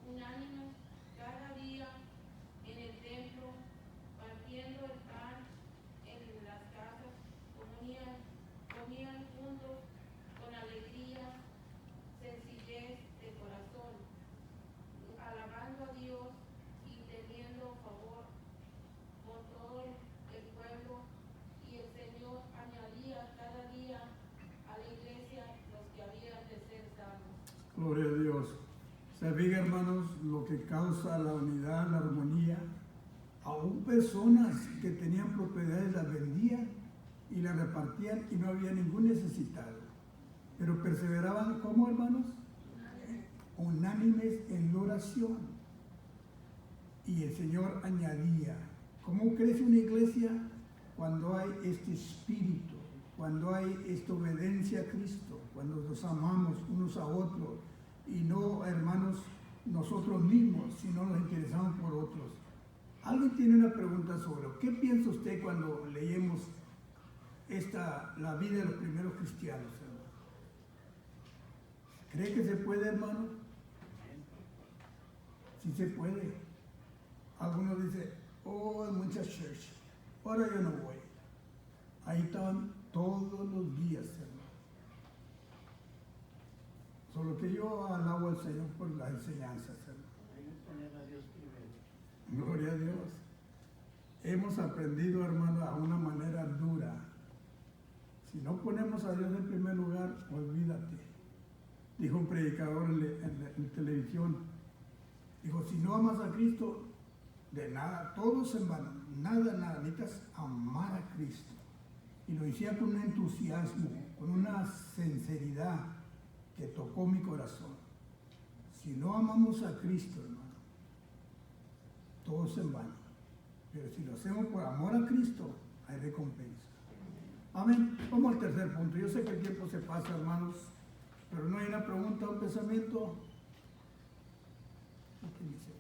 unánimes cada día en el templo, partiendo el pan en las casas, comían juntos con alegría, sencillez de corazón, alabando a Dios y teniendo favor con todo el pueblo, y el Señor añadía cada día a la iglesia los que habían de ser salvos. Gloria a Dios. Se fija, hermanos, lo que causa la unidad, la armonía. Aún personas que tenían propiedades las vendían y las repartían y no había ningún necesitado. Pero perseveraban, ¿cómo, hermanos? Unánimes en la oración. Y el Señor añadía. ¿Cómo crece una iglesia? Cuando hay este espíritu, cuando hay esta obediencia a Cristo, cuando nos amamos unos a otros y no, hermanos, nosotros mismos, sino nos interesamos por otros. ¿Alguien tiene una pregunta sobre qué piensa usted cuando leemos la vida de los primeros cristianos, hermano? ¿Cree que se puede, hermano? Sí se puede. Algunos dicen, oh, hay muchas church, ahora yo no voy. Ahí estaban todos los días, hermano. Solo que yo alabo al Señor por las enseñanzas, hermano. Hay que poner a Dios primero. Gloria a Dios. Hemos aprendido, hermano, a una manera dura. Si no ponemos a Dios en primer lugar, olvídate. Dijo un predicador en televisión. Dijo, si no amas a Cristo, de nada, todo es en vano. Nada, necesitas amar a Cristo. Y lo decía con un entusiasmo, con una sinceridad que tocó mi corazón. Si no amamos a Cristo, hermano, todo es en vano. Pero si lo hacemos por amor a Cristo, hay recompensa. Amén. Vamos al tercer punto. Yo sé que el tiempo se pasa, hermanos, pero no hay una pregunta, un pensamiento. ¿Qué dice?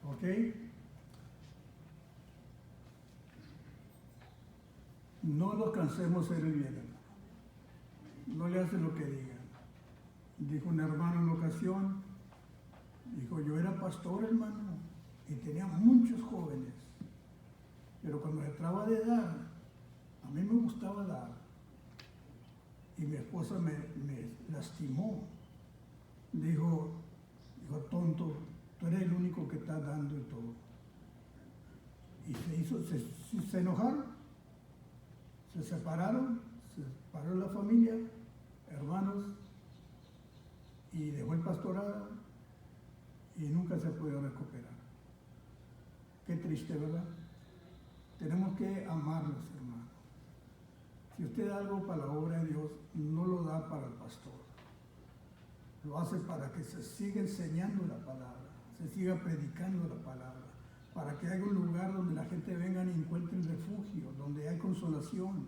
¿Ok? No nos cansemos de ser el bien, hermano. No le hacen lo que digan. Dijo un hermano en una ocasión, dijo, yo era pastor, hermano, y tenía muchos jóvenes, pero cuando se trataba de dar, a mí me gustaba dar, y mi esposa me lastimó. Dijo, tonto, tú eres el único que está dando y todo. Y se enojaron, se separaron, se separó la familia, hermanos, y dejó el pastorado y nunca se pudo recuperar. Qué triste, ¿verdad? Tenemos que amarlos, hermanos. Si usted da algo para la obra de Dios, no lo da para el pastor. Lo hace para que se siga enseñando la palabra, se siga predicando la palabra, para que haya un lugar donde la gente venga y encuentre refugio, donde hay consolación,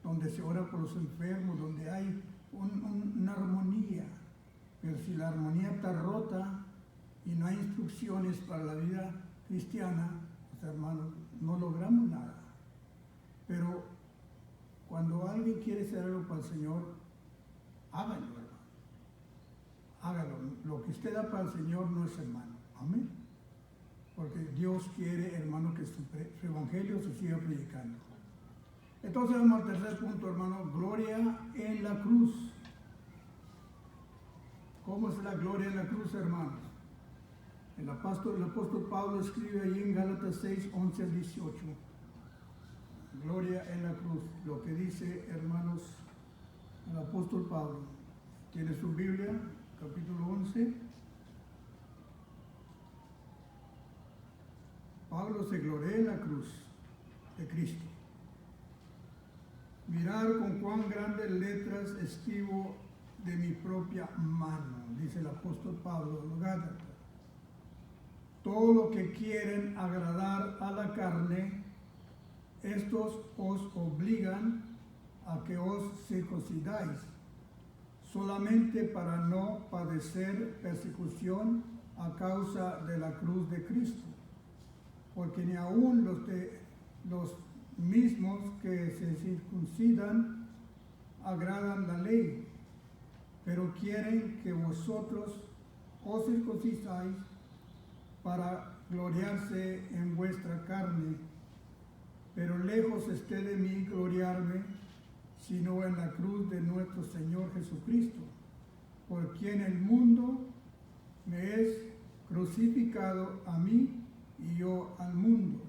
donde se ora por los enfermos, donde hay una armonía. Pero si la armonía está rota y no hay instrucciones para la vida cristiana, pues, hermanos, no logramos nada. Pero cuando alguien quiere hacer algo para el Señor, hágalo, hermano. Hágalo. Lo que usted da para el Señor no es en vano. Amén. Porque Dios quiere, hermano, que su evangelio se siga predicando. Entonces vamos al tercer punto, hermano. Gloria en la cruz. ¿Cómo es la gloria en la cruz, hermanos? El apóstol Pablo escribe ahí en Gálatas 6, 11 al 18. Gloria en la cruz. Lo que dice, hermanos, el apóstol Pablo. Tiene su Biblia, capítulo 11. Pablo se gloria en la cruz de Cristo. Mirar con cuán grandes letras escribo de mi propia mano, dice el apóstol Pablo a los Gálatas. Todo lo que quieren agradar a la carne, estos os obligan a que os circuncidáis, solamente para no padecer persecución a causa de la cruz de Cristo. Porque ni aun los mismos que se circuncidan agradan la ley, pero quieren que vosotros os circuncidáis para gloriarse en vuestra carne. Pero lejos esté de mí gloriarme, sino en la cruz de nuestro Señor Jesucristo, por quien el mundo me es crucificado a mí y yo al mundo.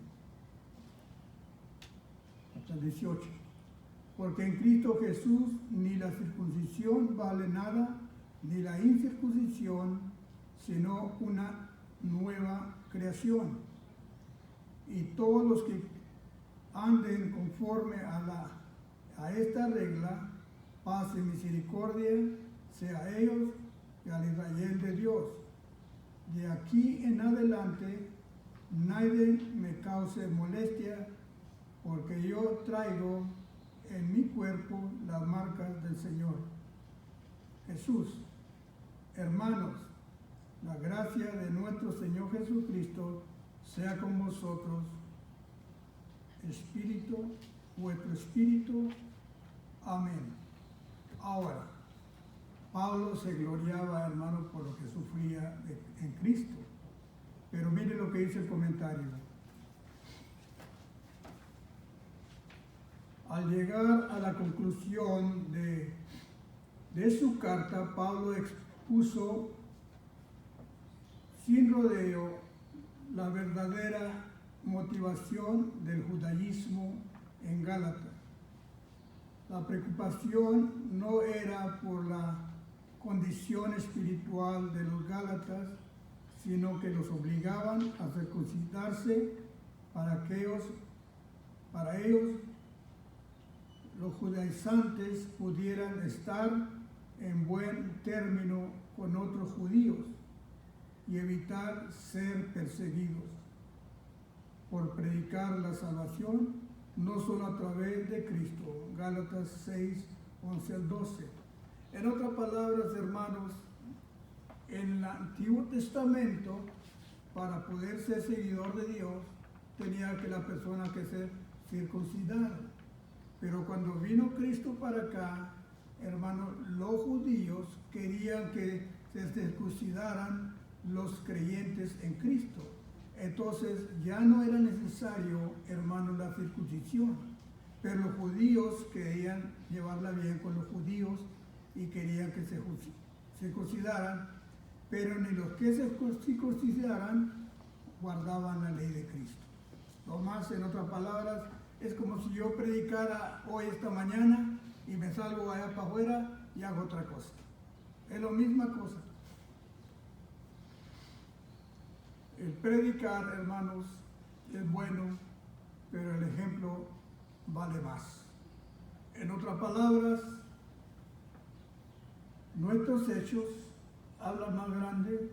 Hasta el 18. Porque en Cristo Jesús ni la circuncisión vale nada, ni la incircuncisión, sino una nueva creación. Y todos los que anden conforme a esta regla, paz y misericordia sea a ellos y al Israel de Dios. De aquí en adelante, nadie me cause molestia, porque yo traigo en mi cuerpo las marcas del Señor Jesús. Hermanos, la gracia de nuestro Señor Jesucristo sea con vosotros. Vuestro espíritu. Amén. Ahora, Pablo se gloriaba, hermano, por lo que sufría en Cristo. Pero mire lo que dice el comentario. Al llegar a la conclusión de su carta, Pablo expuso sin rodeo la verdadera motivación del judaísmo en Gálatas. La preocupación no era por la condición espiritual de los gálatas, sino que los obligaban a circuncidarse para ellos los judaizantes pudieran estar en buen término con otros judíos y evitar ser perseguidos por predicar la salvación, no solo a través de Cristo. Gálatas 6, 11 al 12. En otras palabras, hermanos, en el Antiguo Testamento, para poder ser seguidor de Dios, tenía que la persona que ser circuncidada. Pero cuando vino Cristo para acá, hermanos, los judíos querían que se circuncidaran los creyentes en Cristo. Entonces ya no era necesario, hermanos, la circuncisión. Pero los judíos querían llevarla bien con los judíos y querían que se circuncidaran, pero ni los que se circuncidaran guardaban la ley de Cristo. Lo más, en otras palabras, es como si yo predicara hoy, esta mañana, y me salgo allá para afuera y hago otra cosa. Es la misma cosa. El predicar, hermanos, es bueno, pero el ejemplo vale más. En otras palabras, nuestros hechos hablan más grande,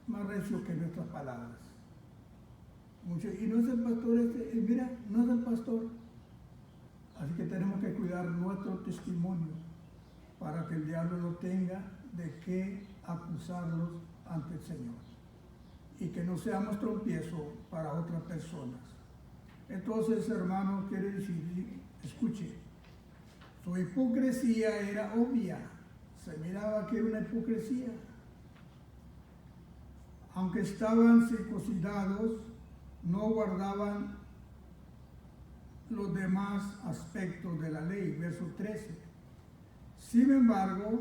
más recio que nuestras palabras. Y no es el pastor mira, no es el pastor. Así que tenemos que cuidar nuestro testimonio para que el diablo no tenga de qué acusarlos ante el Señor. Y que no seamos tropiezo para otras personas. Entonces, hermano, quiere decir, escuche, su hipocresía era obvia. se miraba que era una hipocresía. Aunque estaban circuncidados, no guardaban los demás aspectos de la ley. Verso 13. Sin embargo,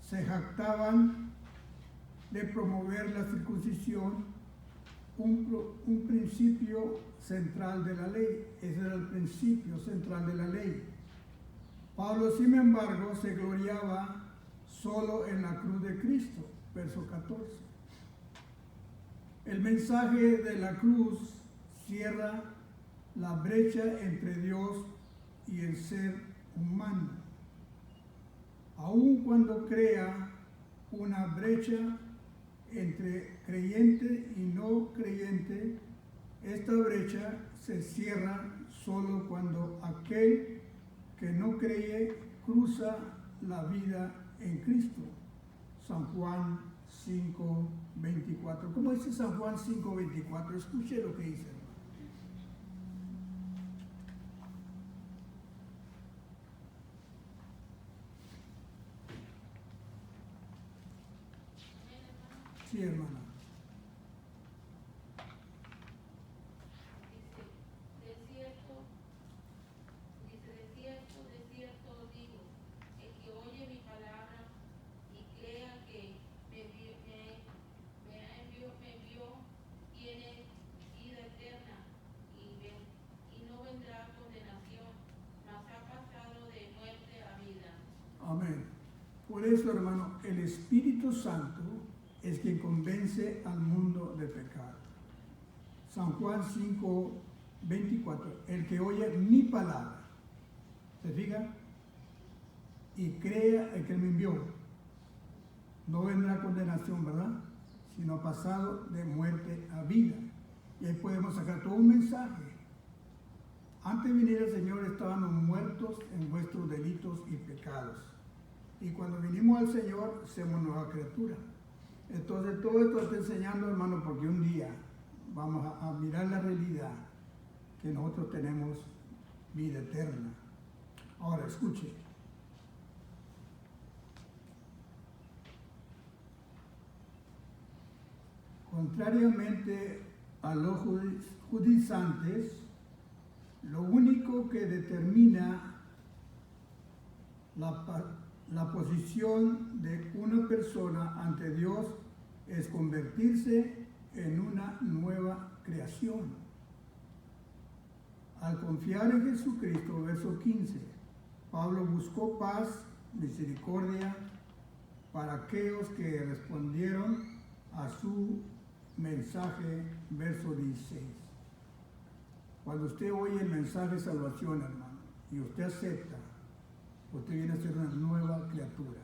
se jactaban de promover la circuncisión, un principio central de la ley. Ese era el principio central de la ley. Pablo, sin embargo, se gloriaba solo en la cruz de Cristo. Verso 14. El mensaje de la cruz cierra la brecha entre Dios y el ser humano. Aun cuando crea una brecha entre creyente y no creyente, esta brecha se cierra solo cuando aquel que no cree cruza la vida en Cristo. San Juan 5:24. ¿Cómo dice San Juan 5:24? Escuche lo que dice. Sí, hermana. De cierto os digo, el que oye mi palabra y crea que me envió, tiene vida eterna y no vendrá condenación, mas ha pasado de muerte a vida. Amén. Por eso, hermano, el Espíritu Santo es quien convence al mundo de pecado. San Juan 5:24. El que oye mi palabra, ¿se fija? Y crea el que me envió, no vendrá condenación, ¿verdad? Sino pasado de muerte a vida. Y ahí podemos sacar todo un mensaje. Antes de venir el Señor estábamos muertos en vuestros delitos y pecados. Y cuando vinimos al Señor, somos nueva criatura. Entonces todo esto está enseñando, hermano, porque un día vamos a mirar la realidad que nosotros tenemos vida eterna. Ahora, escuche. Contrariamente a los judaizantes, lo único que determina la posición de una persona ante Dios es convertirse en una nueva creación. Al confiar en Jesucristo, verso 15, Pablo buscó paz, misericordia para aquellos que respondieron a su mensaje, verso 16. Cuando usted oye el mensaje de salvación, hermano, y usted acepta, usted viene a ser una nueva criatura.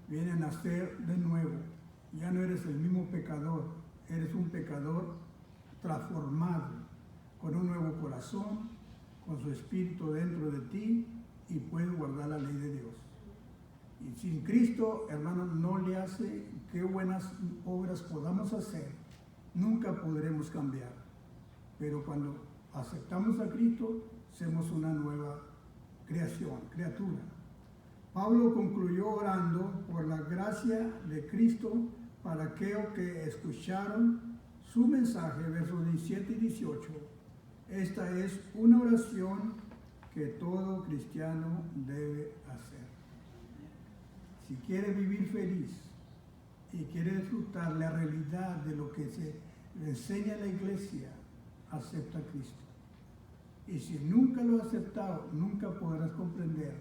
Viene a nacer de nuevo. Ya no eres el mismo pecador, eres un pecador transformado, con un nuevo corazón, con su espíritu dentro de ti y puedes guardar la ley de Dios. Y sin Cristo, hermano, no le hace qué buenas obras podamos hacer, nunca podremos cambiar. Pero cuando aceptamos a Cristo, somos una nueva criatura. Pablo concluyó orando por la gracia de Cristo para aquellos que escucharon su mensaje, versos 17 y 18. Esta es una oración que todo cristiano debe hacer. Si quiere vivir feliz y quiere disfrutar la realidad de lo que se le enseña en la iglesia, acepta a Cristo. Y si nunca lo has aceptado, nunca podrás comprender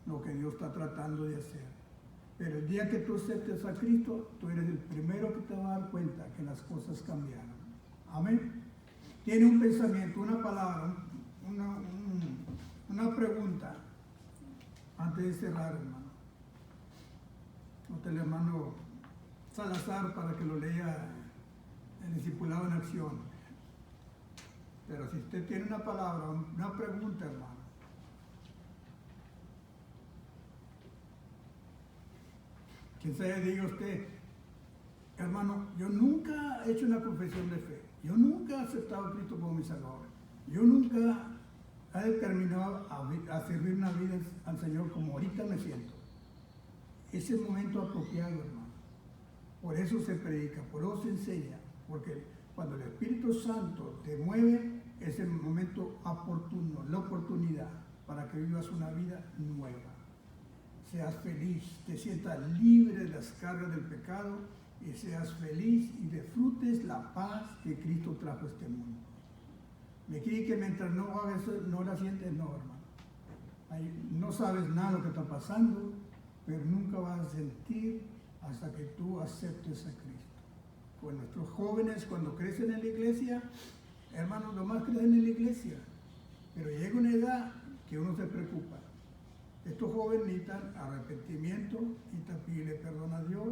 lo que Dios está tratando de hacer. Pero el día que tú aceptes a Cristo, tú eres el primero que te va a dar cuenta que las cosas cambiaron. Amén. Tiene un pensamiento, una palabra, una pregunta antes de cerrar, hermano. Nota el hermano Salazar para que lo lea el discipulado en acción. Pero si usted tiene una palabra, una pregunta, hermano. Quizá diga usted, hermano, yo nunca he hecho una confesión de fe. Yo nunca he aceptado a Cristo como mi Salvador. Yo nunca he determinado a servir una vida al Señor como ahorita me siento. es el momento apropiado, hermano. Por eso se predica, por eso se enseña, porque cuando el Espíritu Santo te mueve, es el momento oportuno, la oportunidad para que vivas una vida nueva. Seas feliz, te sientas libre de las cargas del pecado y seas feliz y disfrutes la paz que Cristo trajo a este mundo. ¿Me cree que mientras no hagas eso, no la sientes? No, hermano. Ahí no sabes nada de lo que está pasando, pero nunca vas a sentir hasta que tú aceptes a Cristo. Pues nuestros jóvenes cuando crecen en la iglesia, hermanos, nomás crecen en la iglesia, pero llega una edad que uno se preocupa. Estos jóvenes necesitan arrepentimiento, necesitan pedirle perdón a Dios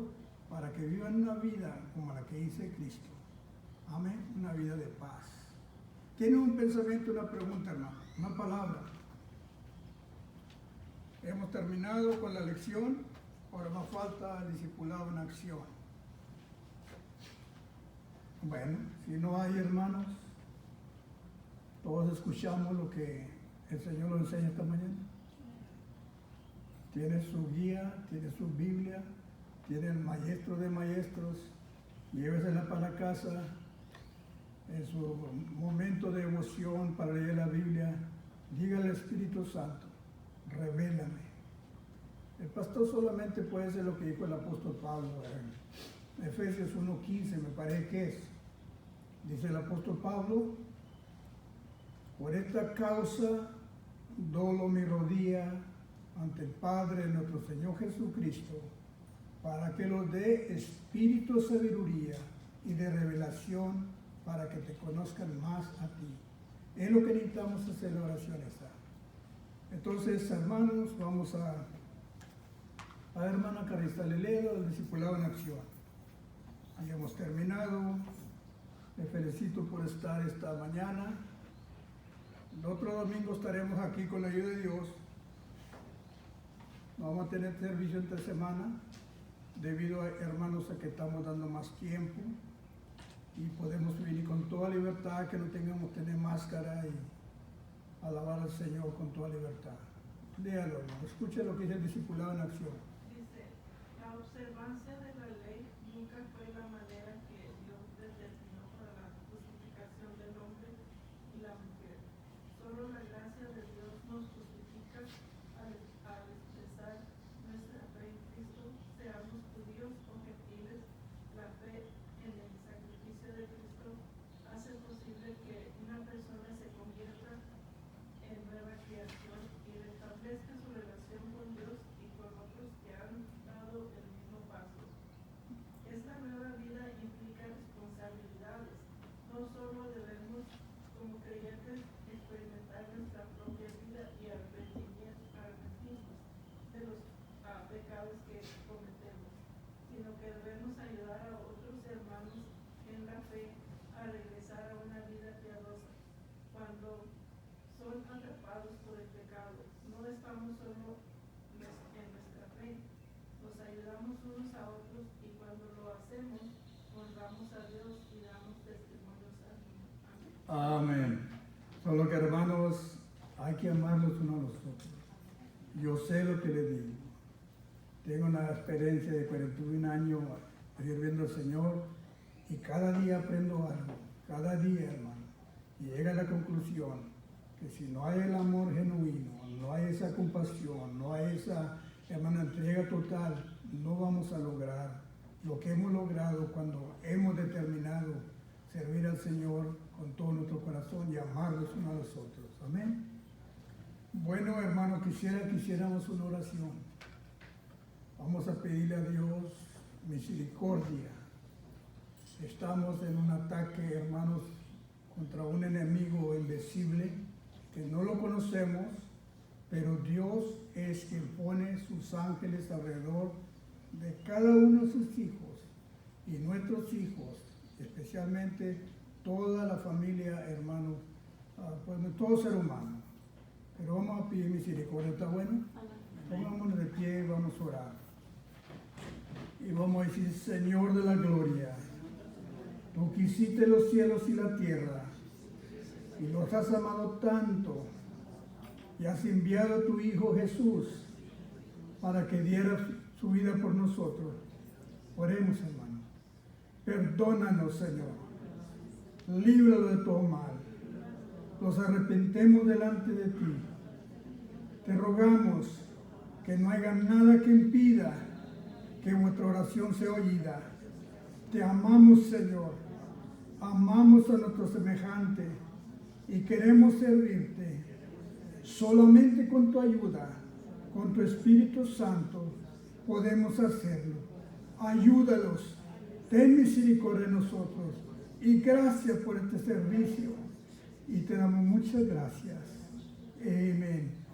para que vivan una vida como la que dice Cristo. Amén, una vida de paz. ¿Tiene un pensamiento, una pregunta, hermano? Una palabra. Hemos terminado con la lección, ahora nos falta el discipulado en acción. Bueno, si no hay, hermanos, todos escuchamos lo que el Señor nos enseña esta mañana. Tiene su guía, tiene su Biblia, tiene el maestro de maestros, llévesela para la casa, en su momento de emoción para leer la Biblia, diga al Espíritu Santo, revélame. El pastor solamente puede hacer lo que dijo el apóstol Pablo en Efesios 1:15, me parece que es. Dice el apóstol Pablo, por esta causa doblo mi rodilla ante el Padre de nuestro Señor Jesucristo, para que nos dé espíritu de sabiduría y de revelación para que te conozcan más a ti. Es lo que necesitamos hacer la oración esta. Entonces, hermanos, vamos a hermana Carista Leledo, el discipulado en acción. Ahí hemos terminado. Me felicito por estar esta mañana. El otro domingo estaremos aquí con la ayuda de Dios. Vamos a tener servicio entre semana, debido a, hermanos, a que estamos dando más tiempo y podemos venir con toda libertad, que no tengamos que tener máscara y alabar al Señor con toda libertad. Léalo, hermano. Escuche lo que dice el discipulado en acción. Dice, la observancia de la ley nunca fue la manera que Dios determinó para la justificación del hombre y la mujer. Solo la gracia de Dios nos justifica al expresar nuestra fe en Cristo, seamos judíos o gentiles. La fe en el sacrificio de Cristo hace posible que una persona se convierta en nueva creación y restablezca su relación con Dios y con otros que han dado el mismo paso. Esta nueva vida implica responsabilidades. No solo debemos, como creyentes, experimentar nuestra propia vida y arrepentirnos de los pecados que cometemos, sino que debemos ayudar a otros hermanos en la fe a regresar a una vida piadosa. Cuando son atrapados por el pecado, no estamos solo en nuestra fe, nos ayudamos unos a otros y cuando lo hacemos, honramos a Dios y damos testimonios a Dios. Amén. Amén. Solo que, hermanos, hay que amarlos unos a los otros. Yo sé lo que les digo. Tengo una experiencia de 41 años sirviendo al Señor y cada día aprendo algo. Cada día, hermano. Y llega a la conclusión que si no hay el amor genuino, no hay esa compasión, no hay esa, hermana, entrega total, no vamos a lograr lo que hemos logrado cuando hemos determinado servir al Señor con todo nuestro corazón y amarlos unos a los otros. Amén. Bueno, hermano, quisiéramos una oración. Vamos a pedirle a Dios misericordia. Estamos en un ataque, hermanos, contra un enemigo invisible que no lo conocemos, pero Dios es quien pone sus ángeles alrededor de cada uno de sus hijos y nuestros hijos, especialmente toda la familia, hermanos, pues todo ser humano. Pero vamos a pedir misericordia, ¿está bueno? Pongámonos de pie y vamos a orar. Y vamos a decir, Señor de la gloria, tú que hiciste los cielos y la tierra, y los has amado tanto, y has enviado a tu Hijo Jesús para que diera su vida por nosotros. Oremos, hermano. Perdónanos, Señor. Líbralo de todo mal. Nos arrepentimos delante de ti. Te rogamos que no haya nada que impida que vuestra oración sea oída. Te amamos, Señor. Amamos a nuestro semejante y queremos servirte. Solamente con tu ayuda, con tu Espíritu Santo, podemos hacerlo. Ayúdalos. Ten misericordia de nosotros. Y gracias por este servicio. Y te damos muchas gracias. Amén.